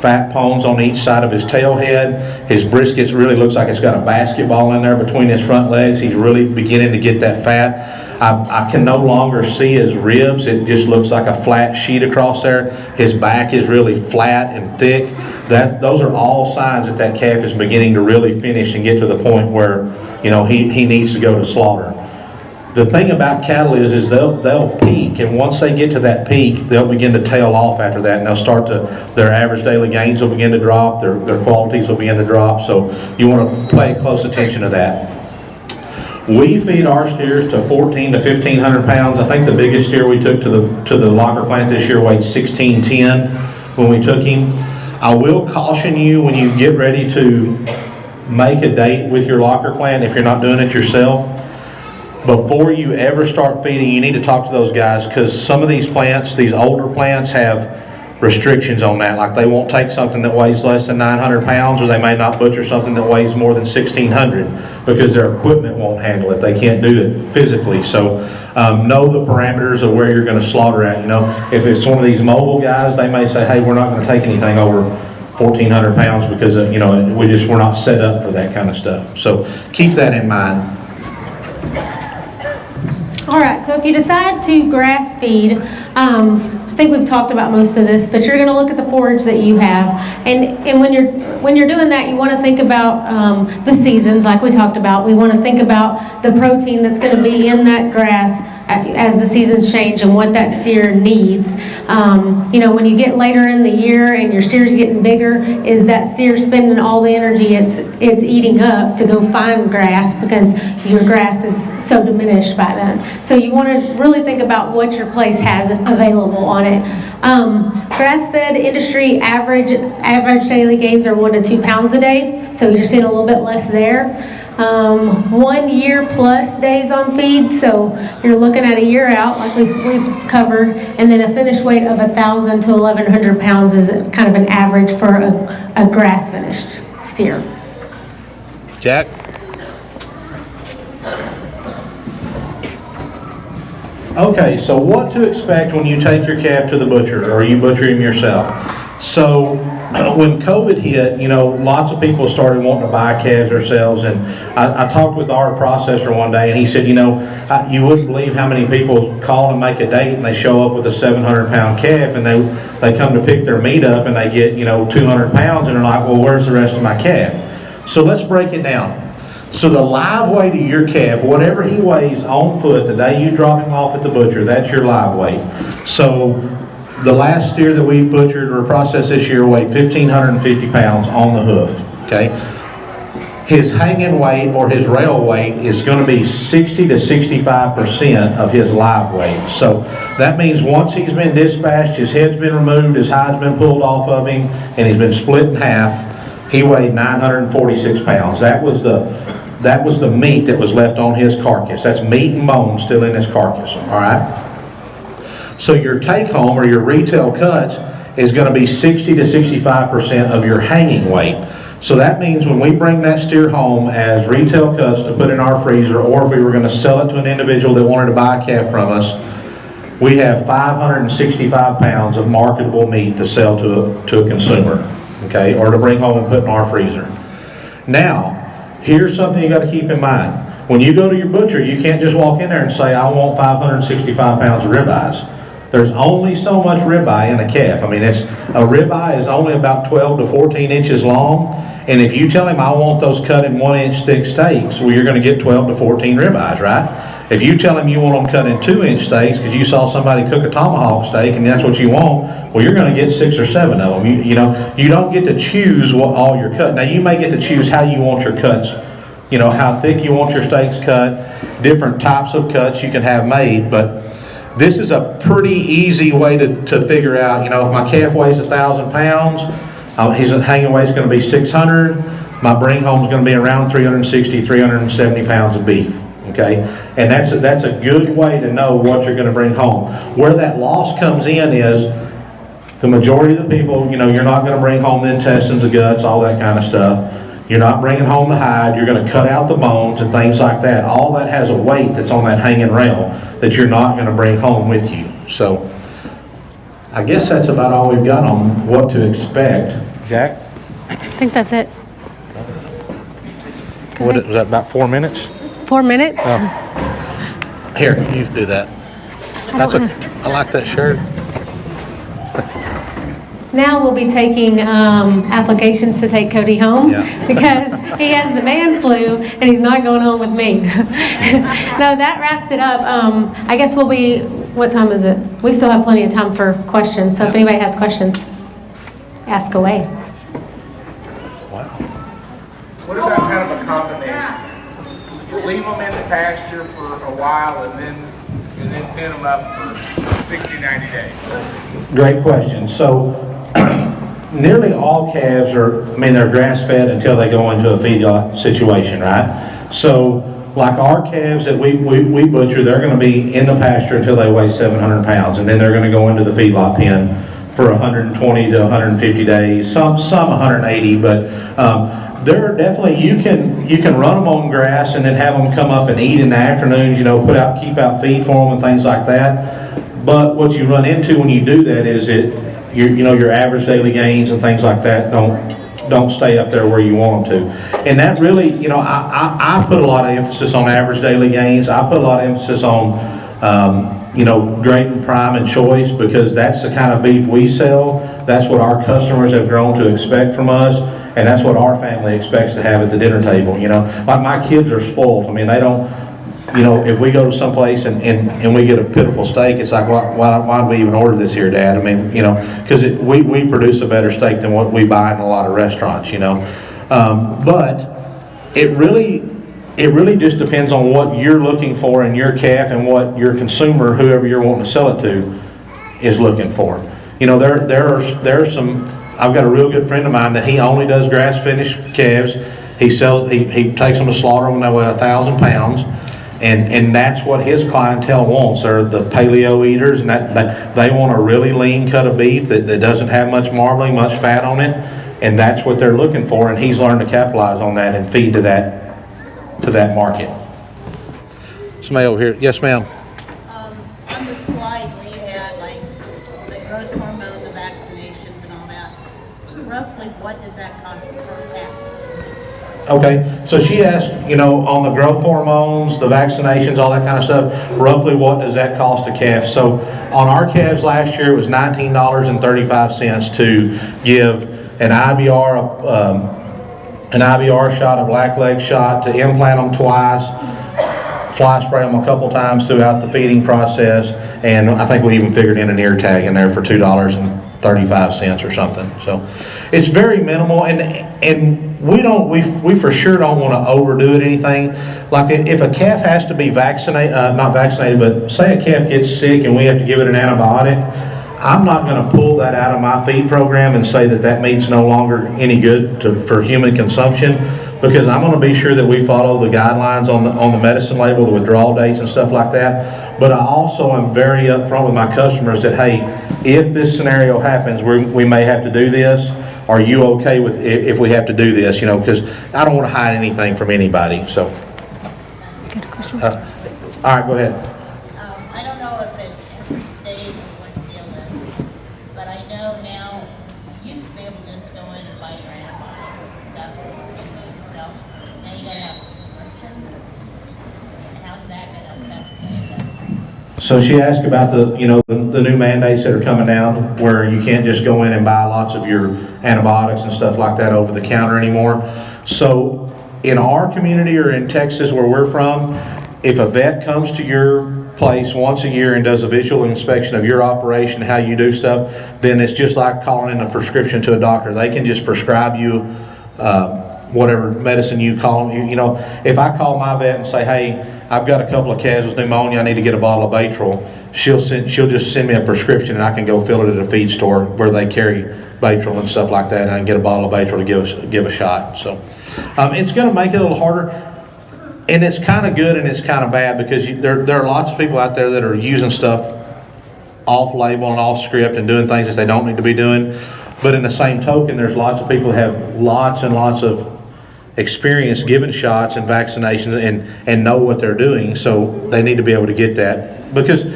fat pones on each side of his tail head. His brisket really looks like it's got a basketball in there between his front legs. He's really beginning to get that fat. I can no longer see his ribs. It just looks like a flat sheet across there. His back is really flat and thick. Those are all signs that calf is beginning to really finish and get to the point where he needs to go to slaughter. The thing about cattle is they'll peak, and once they get to that peak, they'll begin to tail off after that, and they'll start their average daily gains will begin to drop, their qualities will begin to drop. So you want to pay close attention to that. We feed our steers to 1,400 to 1,500 pounds. I think the biggest steer we took to the locker plant this year weighed 1,610 when we took him. I will caution you when you get ready to make a date with your locker plant, if you're not doing it yourself, before you ever start feeding, you need to talk to those guys, because some of these plants, these older plants, have restrictions on that. Like, they won't take something that weighs less than 900 pounds, or they may not butcher something that weighs more than 1,600 because their equipment won't handle it. They can't do it physically. So know the parameters of where you're going to slaughter at. If it's one of these mobile guys, they may say, hey, we're not going to take anything over 1,400 pounds because we're not set up for that kind of stuff. So keep that in mind. All right, so if you decide to grass feed, I think we've talked about most of this, but you're going to look at the forage that you have, and when you're doing that, you want to think about the seasons, like we talked about. We want to think about the protein that's going to be in that grass as the seasons change and what that steer needs. You know, when you get later in the year and your steer's getting bigger, is that steer spending all the energy it's eating up to go find grass because your grass is so diminished by then. So you want to really think about what your place has available on it. Grass-fed industry average daily gains are 1 to 2 pounds a day, so you're seeing a little bit less there. 1 year plus days on feed, so you're looking at a year out like we've covered, and then a finished weight of 1,000 to 1,100 pounds is kind of an average for a grass finished steer. Jack? Okay, so what to expect when you take your calf to the butcher, or you butcher him yourself? So when COVID hit, you know, lots of people started wanting to buy calves themselves, and I talked with our processor one day, and he said, you know, you wouldn't believe how many people call and make a date, and they show up with a 700-pound calf, and they come to pick their meat up, and they get, you know, 200 pounds, and they're like, well, where's the rest of my calf? So let's break it down. So the live weight of your calf, whatever he weighs on foot the day you drop him off at the butcher, that's your live weight. So the last steer that we butchered or processed this year weighed 1,550 pounds on the hoof, okay? His hanging weight or his rail weight is going to be 60 to 65% of his live weight. So that means once he's been dispatched, his head's been removed, his hide's been pulled off of him, and he's been split in half, he weighed 946 pounds. That was the meat that was left on his carcass. That's meat and bone still in his carcass, all right? So your take home or your retail cuts is going to be 60 to 65% of your hanging weight. So that means when we bring that steer home as retail cuts to put in our freezer, or if we were going to sell it to an individual that wanted to buy a calf from us, we have 565 pounds of marketable meat to sell to a consumer, okay, or to bring home and put in our freezer. Now, here's something you got to keep in mind. When you go to your butcher, you can't just walk in there and say, I want 565 pounds of ribeyes. There's only so much ribeye in a calf. I mean, a ribeye is only about 12 to 14 inches long, and if you tell him I want those cut in 1 inch thick steaks, well, you're going to get 12 to 14 ribeyes, right? If you tell him you want them cut in 2 inch steaks because you saw somebody cook a tomahawk steak and that's what you want, well, you're going to get 6 or 7 of them. You know, you don't get to choose what all your cut. Now, you may get to choose how you want your cuts, you know, how thick you want your steaks cut, different types of cuts you can have made, but this is a pretty easy way to figure out, you know, if my calf weighs 1,000 pounds, his hanging weight is going to be 600, my bring home is going to be around 360, 370 pounds of beef, okay? And that's a good way to know what you're going to bring home. Where that loss comes in is the majority of the people, you know, you're not going to bring home the intestines, the guts, all that kind of stuff. You're not bringing home the hide. You're going to cut out the bones and things like that. All that has a weight that's on that hanging rail that you're not going to bring home with you. So I guess that's about all we've got on what to expect. Jack? I think that's it. What was that, about 4 minutes? 4 minutes? Oh. Here, you do that. I like that shirt. Now we'll be taking applications to take Cody home because he has the man flu and he's not going home with me. No, that wraps it up. I guess we'll be, what time is it? We still have plenty of time for questions, so if anybody has questions, ask away. Wow. What about kind of a combination? You leave them in the pasture for a while and then pin them up for 60, 90 days. Great question. So nearly all calves they're grass-fed until they go into a feedlot situation, right? So like our calves that we butcher, they're going to be in the pasture until they weigh 700 pounds, and then they're going to go into the feedlot pen for 120 to 150 days, some 180, but there are definitely, you can run them on grass and then have them come up and eat in the afternoons, you know, keep out feed for them and things like that. But what you run into when you do that is your average daily gains and things like that don't stay up there where you want them to. And that really, you know, I put a lot of emphasis on average daily gains. I put a lot of emphasis on You know, great and prime and choice, because that's the kind of beef we sell. That's what our customers have grown to expect from us, and that's what our family expects to have at the dinner table. You know, my kids are spoiled. I mean, they don't, you know, if we go to someplace and we get a pitiful steak, it's like, why do we even order this here, Dad? I mean, you know, because we produce a better steak than what we buy in a lot of restaurants, you know. But it really just depends on what you're looking for in your calf and what your consumer, whoever you're wanting to sell it to, is looking for. You know, there are some. I've got a real good friend of mine that he only does grass finished calves. He takes them to slaughter when they weigh 1,000 pounds, and that's what his clientele wants. They're the paleo eaters, and that they want a really lean cut of beef that doesn't have much marbling, much fat on it, and that's what they're looking for. And he's learned to capitalize on that and feed to that market. Somebody over here. Yes, ma'am. On the slide where you had like the growth hormone, the vaccinations and all that, roughly what does that cost per calf? Okay, so she asked, you know, on the growth hormones, the vaccinations, all that kind of stuff, roughly what does that cost a calf? So on our calves last year, it was $19.35 to give an IBR shot, a blackleg shot, to implant them twice, fly spray them a couple times throughout the feeding process, and I think we even figured in an ear tag in there for $2.35 or something. So it's very minimal, and we for sure don't want to overdo it anything. Like if a calf has to be vaccinated, not vaccinated, but say a calf gets sick and we have to give it an antibiotic, I'm not going to pull that out of my feed program and say that meat's no longer any good for human consumption, because I'm going to be sure that we follow the guidelines on the medicine label, the withdrawal dates and stuff like that. But I also am very upfront with my customers that, hey, if this scenario happens, we may have to do this. Are you okay with if we have to do this? You know, because I don't want to hide anything from anybody. So, Good question. all right, go ahead. I don't know if it's every state or what the deal is, but I know now you used to be able to just go in and buy your antibiotics and stuff yourself. Now you gotta have prescriptions. How's that gonna affect the industry? So she asked about the new mandates that are coming down, where you can't just go in and buy lots of your antibiotics and stuff like that over the counter anymore. So in our community or in Texas where we're from, if a vet comes to your place once a year and does a visual inspection of your operation, how you do stuff, then it's just like calling in a prescription to a doctor. They can just prescribe you whatever medicine you call them. You know, if I call my vet and say, hey, I've got a couple of calves with pneumonia, I need to get a bottle of Baytril, she'll just send me a prescription and I can go fill it at a feed store where they carry Baytril and stuff like that, and I can get a bottle of Baytril to give a shot. So it's going to make it a little harder, and it's kind of good and it's kind of bad, because there are lots of people out there that are using stuff off label and off script and doing things that they don't need to be doing. But in the same token, there's lots of people who have lots and lots of experience giving shots and vaccinations and know what they're doing, so they need to be able to get that, because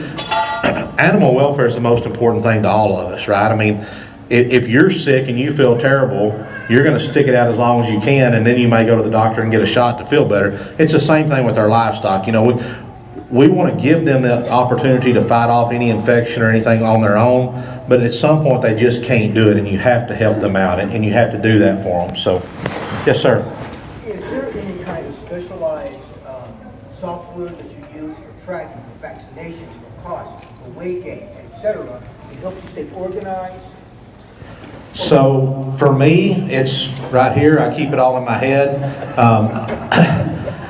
animal welfare is the most important thing to all of us, right? I mean, if you're sick and you feel terrible, you're going to stick it out as long as you can, and then you may go to the doctor and get a shot to feel better. It's the same thing with our livestock. You know, we want to give them the opportunity to fight off any infection or anything on their own, but at some point they just can't do it, and you have to help them out, and you have to do that for them. So, yes, sir. Is there any kind of specialized software that you use for tracking for vaccinations, for costs, for weight gain, etc., that helps you stay organized? So for me, it's right here. I keep it all in my head.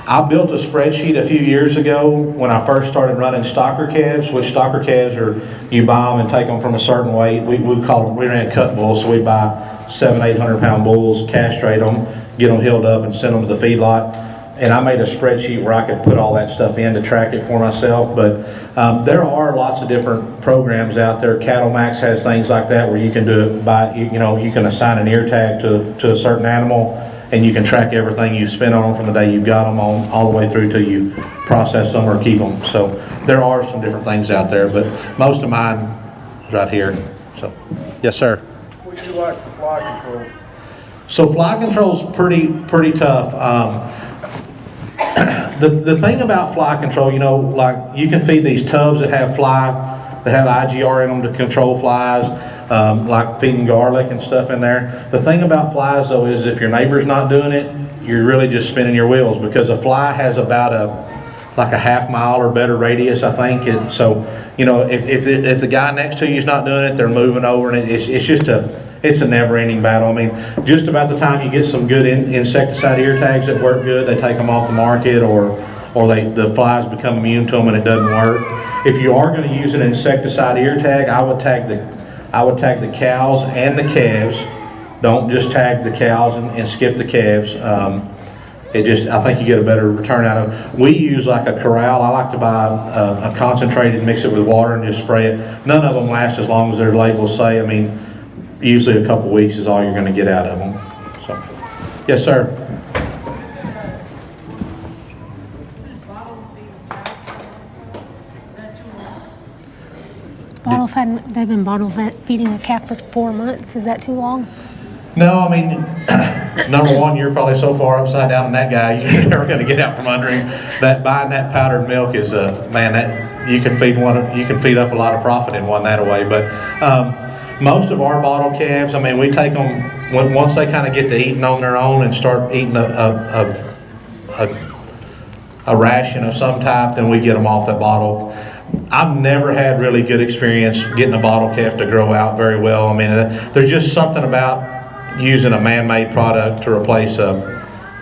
I built a spreadsheet a few years ago when I first started running stocker calves, which stocker calves are, you buy them and take them from a certain weight. We ran cut bulls, so we buy 700-800 pound bulls, castrate them, get them healed up, and send them to the feedlot. And I made a spreadsheet where I could put all that stuff in to track it for myself. But there are lots of different programs out there. Cattle Max has things like that where you can do it by, you can assign an ear tag to a certain animal, and you can track everything you spent on them from the day you got them on all the way through till you process them or keep them. So there are some different things out there, but most of mine is right here. So, yes, sir. What do you like for fly control? So fly control is pretty tough. The thing about fly control, you know, like you can feed these tubs that have IGR in them to control flies, like feeding garlic and stuff in there. The thing about flies though is if your neighbor's not doing it, you're really just spinning your wheels, because a fly has about like a half-mile or better radius, I think. So, you know, if the guy next to you is not doing it, they're moving over, and it's a never-ending battle. I mean, just about the time you get some good insecticide ear tags that work good, they take them off the market, or the flies become immune to them and it doesn't work. If you are going to use an insecticide ear tag, I would tag the cows and the calves. Don't just tag the cows and skip the calves. I think you get a better return out of it. We use like a corral. I like to buy a concentrated, mix it with water and just spray it. None of them last as long as their labels say. I mean, usually a couple weeks is all you're going to get out of them. So, yes, sir. They've been bottle feeding a calf for 4 months. Is that too long? No, I mean, number one, you're probably so far upside down in that guy, you're never going to get out from under him. Buying that powdered milk is man, that you can feed up a lot of profit in one that way. But most of our bottle calves, I mean, we take them once they kind of get to eating on their own and start eating a ration of some type, then we get them off that bottle. I've never had really good experience getting a bottle calf to grow out very well. I mean, there's just something about using a man-made product to replace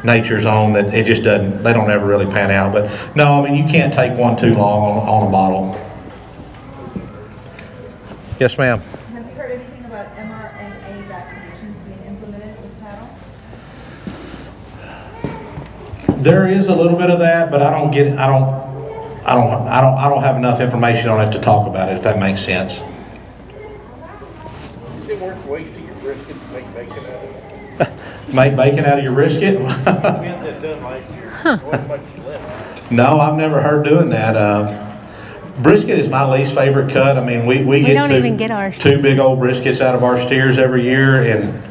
nature's own that it just doesn't, they don't ever really pan out. But no, I mean, you can't take one too long on a bottle. Yes, ma'am. Have you heard anything about mRNA vaccinations being implemented with cattle? There is a little bit of that, but I don't have enough information on it to talk about it, if that makes sense. Is it worth wasting your brisket to make bacon out of it? Make bacon out of your brisket? We had that done last year. Wasn't much left. No, I've never heard doing that. Brisket is my least favorite cut. I mean, we don't get even get ours. 2 big old briskets out of our steers every year, and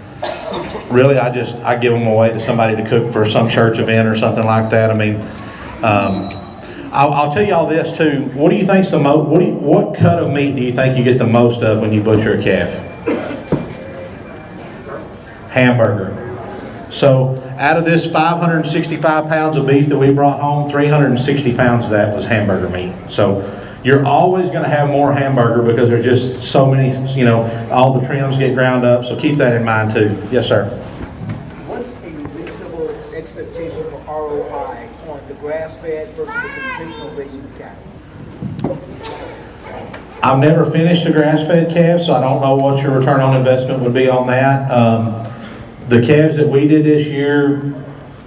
really I give them away to somebody to cook for some church event or something like that. I mean, I'll tell y'all this too. What do you think's the most? What cut of meat do you think you get the most of when you butcher a calf? Hamburger. So out of this 565 pounds of beef that we brought home, 360 pounds of that was hamburger meat. So you're always going to have more hamburger because there's just so many, you know, all the trims get ground up. So keep that in mind too. Yes, sir. What's a reasonable expectation for ROI on the grass-fed versus the conventional raising of cattle? I've never finished a grass-fed calf, so I don't know what your return on investment would be on that. The calves that we did this year,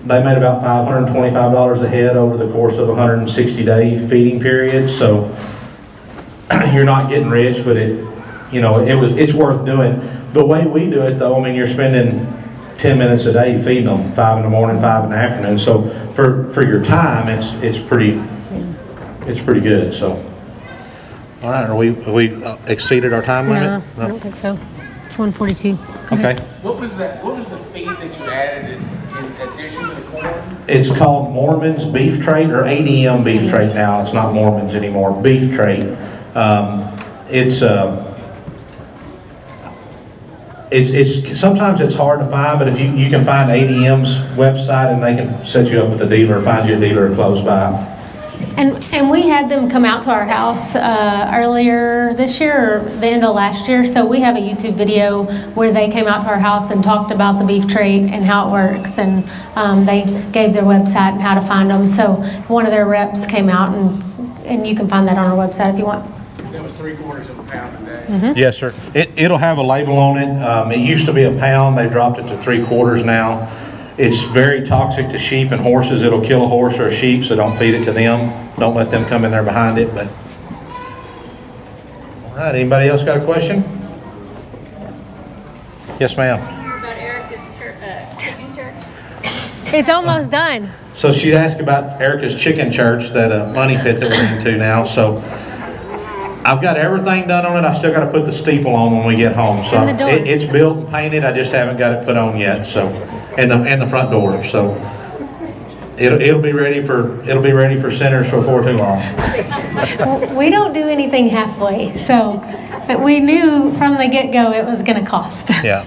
they made about $525 a head over the course of a 160-day feeding period. So you're not getting rich, but it's worth doing. The way we do it, though, I mean, you're spending 10 minutes a day feeding them, 5 in the morning, 5 in the afternoon. So for your time, it's pretty good. So, all right, have we exceeded our time limit? No, I don't think so. It's 1:42. Okay. What was the feed that you added in addition to the corn? It's called Mormon's Beef Trait, or ADM Beef Trait now. It's not Mormon's anymore. Beef Trait. It's sometimes it's hard to find, but if you can find ADM's website and they can set you up with a dealer, find you a dealer close by. And we had them come out to our house earlier this year or the end of last year. So we have a YouTube video where they came out to our house and talked about the beef trait and how it works. And they gave their website and how to find them. So one of their reps came out, and you can find that on our website if you want. That was 3/4 of a pound a day. Mm-hmm. Yes, sir. It'll have a label on it. It used to be a pound. They dropped it to 3/4 now. It's very toxic to sheep and horses. It'll kill a horse or a sheep, so don't feed it to them. Don't let them come in there behind it. But all right, anybody else got a question? Yes, ma'am. About Erica's chicken church? It's almost done. So she asked about Erica's Chicken Church, that money pit that we're into now. So I've got everything done on it. I still got to put the steeple on when we get home. So it's built and painted. I just haven't got it put on yet. So and the front door. So it'll be ready for centers before too long. We don't do anything halfway, so but we knew from the get-go it was going to cost. Yeah.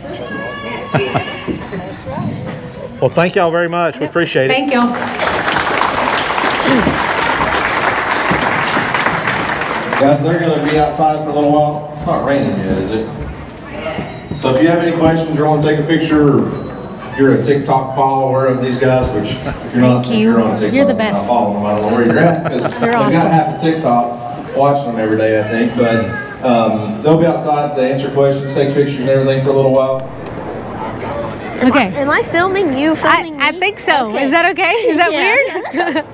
Well, thank y'all very much. We appreciate it. Thank y'all. Guys, they're gonna be outside for a little while. It's not raining yet, is it? So if you have any questions or want to take a picture, or if you're a TikTok follower of these guys, which if you're not, Thank you. you're on TikTok. You're the best. I follow them. I don't know where you're at because You're they've awesome. got half a TikTok watching them every day, I think. But they'll be outside to answer questions, take pictures and everything for a little while. Okay. Am I filming you? Filming I me? think so. Okay. Is that okay? Is that Yeah. weird?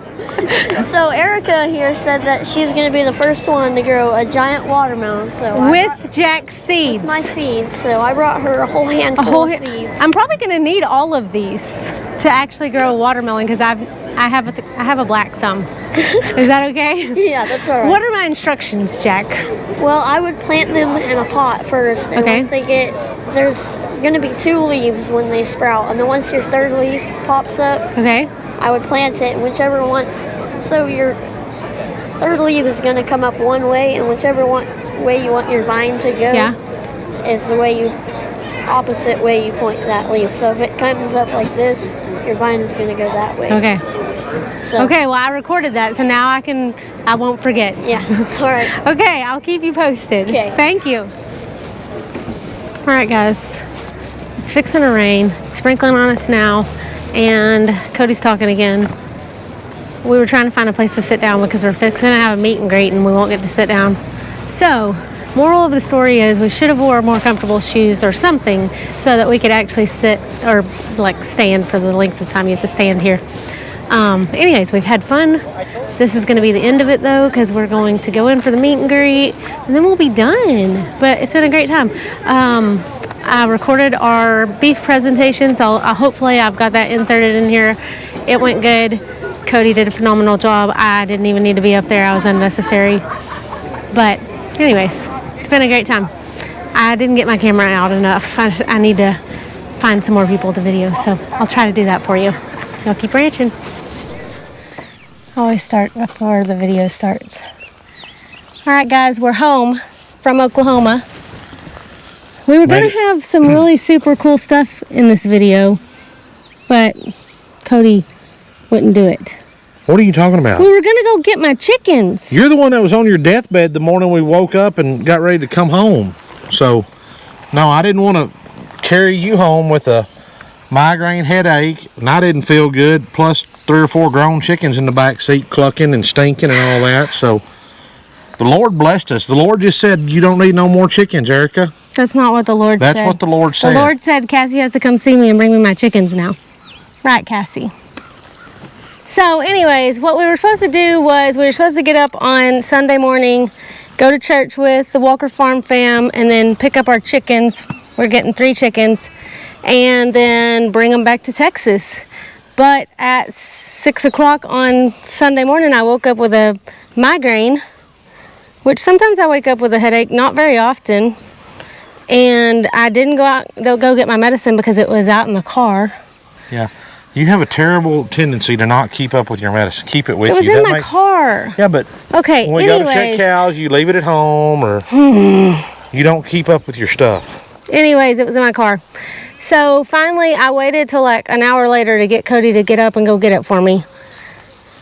So Erica here said that she's going to be the first one to grow a giant watermelon. So With Jack's seeds. with my seeds. So I brought her a whole handful of seeds. I'm probably going to need all of these to actually grow a watermelon because I have a black thumb. Is that okay? Yeah, that's all right. What are my instructions, Jack? Well, I would plant them in a pot first, and Okay. once they get, there's going to be 2 leaves when they sprout, and then once your 3rd leaf pops up, Okay. I would plant it, and whichever one, so your 3rd leaf is going to come up one way, and whichever way you want your vine to go is the way opposite way you point that leaf. So if it comes up like this, your vine is going to go that way. Okay. So, Okay, well, I recorded that, so now I won't forget. Yeah, all right. Okay, I'll keep you posted. Okay. Thank you. All right, guys. It's fixing to rain. It's sprinkling on us now, and Cody's talking again. We were trying to find a place to sit down because we're fixing to have a meet and greet, and we won't get to sit down. So, moral of the story is we should have wore more comfortable shoes or something so that we could actually sit or like stand for the length of time you have to stand here. Anyways, we've had fun. This is going to be the end of it though, because we're going to go in for the meet and greet and then we'll be done. But it's been a great time. I recorded our beef presentation, so hopefully I've got that inserted in here. It went good. Cody did a phenomenal job. I didn't even need to be up there. I was unnecessary. But anyways, it's been a great time. I didn't get my camera out enough. I need to find some more people to video, so I'll try to do that for you. Y'all keep ranching. I always start before the video starts. All right, guys, we're home from Oklahoma. We were going to have some really super cool stuff in this video, but Cody wouldn't do it. What are you talking about? We were going to go get my chickens. You're the one that was on your deathbed the morning we woke up and got ready to come home. So, no, I didn't want to carry you home with a migraine headache, and I didn't feel good, plus 3 or 4 grown chickens in the back seat clucking and stinking and all that. So, the Lord blessed us. The Lord just said, you don't need no more chickens, Erica. That's not what the Lord said. That's what the Lord said. The Lord said Cassie has to come see me and bring me my chickens now. Right, Cassie? So anyways, what we were supposed to do was we were supposed to get up on Sunday morning, go to church with the Walker Farm fam, and then pick up our chickens. We're getting 3 chickens, and then bring them back to Texas. But at 6 o'clock on Sunday morning, I woke up with a migraine, which sometimes I wake up with a headache, not very often. And I didn't go get my medicine because it was out in the car. Yeah. You have a terrible tendency to not keep up with your medicine. Keep it with you. It was in my car. Yeah, but okay, when we go to check cows, you leave it at home, or you don't keep up with your stuff. Anyways, it was in my car. So finally, I waited till like an hour later to get Cody to get up and go get it for me.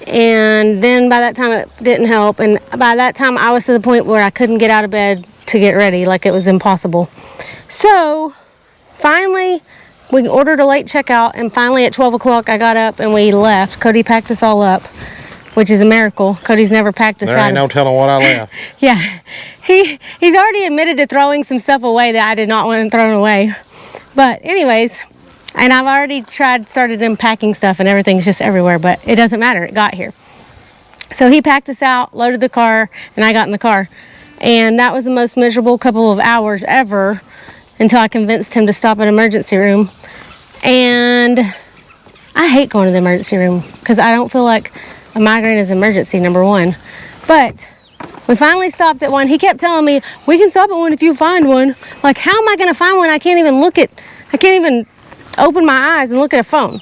And then by that time, it didn't help. And by that time, I was to the point where I couldn't get out of bed to get ready. Like, it was impossible. So finally, we ordered a late checkout, and finally at 12 o'clock I got up and we left. Cody packed us all up, which is a miracle. Cody's never packed us out. There ain't no telling what I left. Yeah, he's already admitted to throwing some stuff away that I did not want thrown away. But anyways, and I've already started unpacking stuff, and everything's just everywhere, but it doesn't matter, it got here. So he packed us out, loaded the car, and I got in the car. And that was the most miserable couple of hours ever, until I convinced him to stop at emergency room. And I hate going to the emergency room because I don't feel like a migraine is emergency, number one. But we finally stopped at one. He kept telling me, we can stop at one if you find one. Like, how am I going to find one? I can't even open my eyes and look at a phone.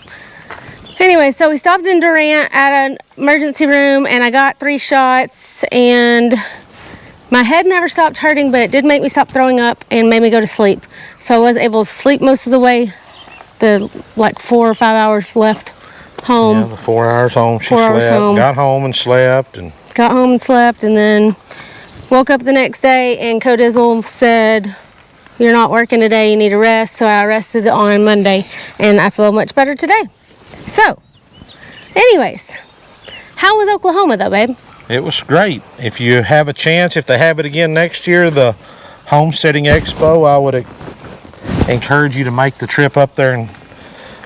Anyway, so we stopped in Durant at an emergency room and I got 3 shots and my head never stopped hurting, but it did make me stop throwing up and made me go to sleep. So I was able to sleep most of the way, the like 4 or 5 hours left home. Yeah, the 4 hours home. She 4 hours slept, home. got home and slept. And got home and slept and then woke up the next day and Codizzle said, "You're not working today, you need to rest." So I rested on Monday and I feel much better today. So, anyways, how was Oklahoma though, babe? it was great. If you have a chance, if they have it again next year, the Homesteading Expo, I would encourage you to make the trip up there and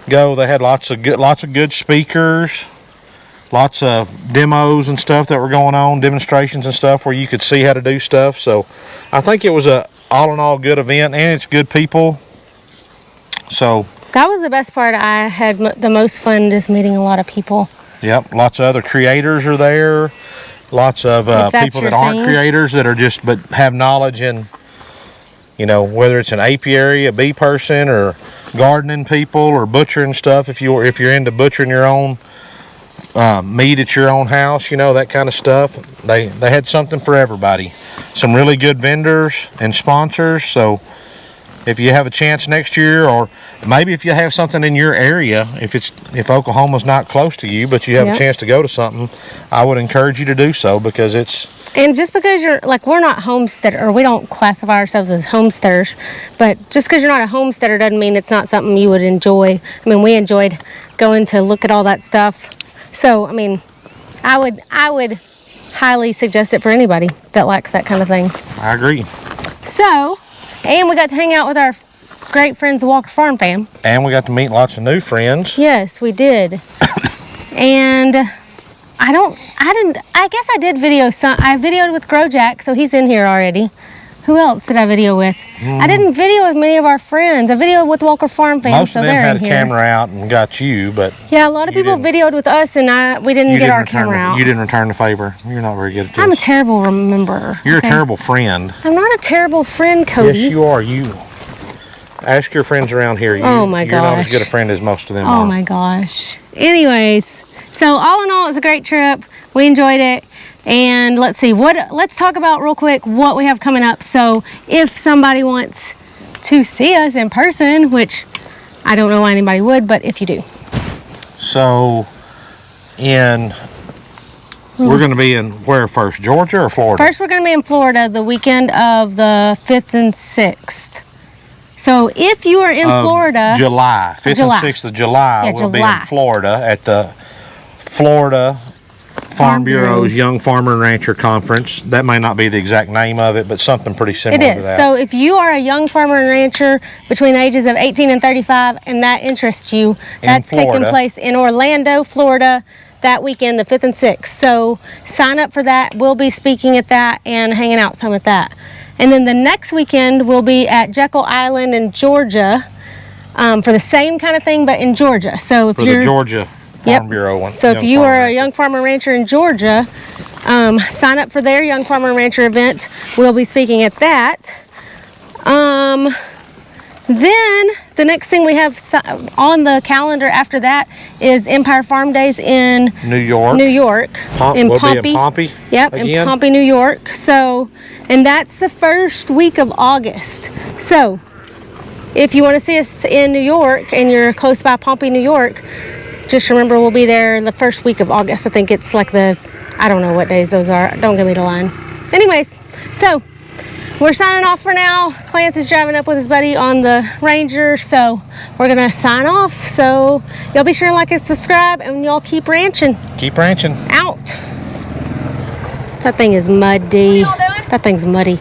go. They had lots of good speakers, lots of demos and stuff that were going on, demonstrations and stuff where you could see how to do stuff. So I think it was a all in all good event, and it's good people. So that was the best part. I had the most fun just meeting a lot of people. Yep, lots of other creators are there. Lots of people that aren't creators that are just but have knowledge in, you know, whether it's an apiary, a bee person, or gardening people, or butchering stuff. If you're into butchering your own meat at your own house, you know, that kind of stuff. They had something for everybody. Some really good vendors and sponsors. So if you have a chance next year, or maybe if you have something in your area, if Oklahoma's not close to you, but you have a chance to go to something, I would encourage you to do so, because it's. And just because you're, like, we're not homesteader, or we don't classify ourselves as homesteaders, but just because you're not a homesteader doesn't mean it's not something you would enjoy. I mean, we enjoyed going to look at all that stuff. So, I mean, I would highly suggest it for anybody that likes that kind of thing. I agree. So, and we got to hang out with our great friends, the Walker Farm fam. And we got to meet lots of new friends. Yes, we did. And I guess I did video I videoed with Growjack, so he's in here already. Who else did I video with? I didn't video with many of our friends. I videoed with Walker Farm fam. Most of them had a camera out and got you, but yeah, a lot of people videoed with us, and we didn't get our camera out. You didn't return the favor. You're not very good at this. I'm a terrible rememberer. You're a terrible friend. I'm not a terrible friend, Cody. Yes, you are. You ask your friends around here. Oh my gosh. You're not as good a friend as most of them are. Oh my gosh. Anyways, so all in all, it was a great trip. We enjoyed it. And let's see, let's talk about real quick what we have coming up. So if somebody wants to see us in person, which I don't know why anybody would, but if you do. So we're going to be in where first, Georgia or Florida? First, we're going to be in Florida the weekend of the 5th and 6th. So if you are in Florida. July, 5th and 6th of July, we'll be in Florida at the Florida Farm Bureau's Young Farmer and Rancher Conference. That may not be the exact name of it, but something pretty similar to that. So if you are a young farmer and rancher between the ages of 18 and 35 and that interests you, that's taking place in Orlando, Florida that weekend, the 5th and 6th. So sign up for that. We'll be speaking at that and hanging out some at that. And then the next weekend we'll be at Jekyll Island in Georgia for the same kind of thing, but in Georgia. So if you're the Georgia Farm Bureau one. So if you are a young farmer rancher in Georgia, sign up for their Young Farmer and Rancher event. We'll be speaking at that. Then the next thing we have on the calendar after that is Empire Farm Days in New York. In Pompey. Yep, again? In Pompey, New York. So, and that's the first week of August. So if you want to see us in New York and you're close by Pompey, New York, just remember we'll be there in the first week of August. I think it's like I don't know what days those are. Don't give me the line. Anyways, so we're signing off for now. Clance is driving up with his buddy on the Ranger, so we're gonna sign off. So y'all be sure to like and subscribe, and y'all keep ranching. Keep ranching. Out. That thing is muddy. That thing's muddy.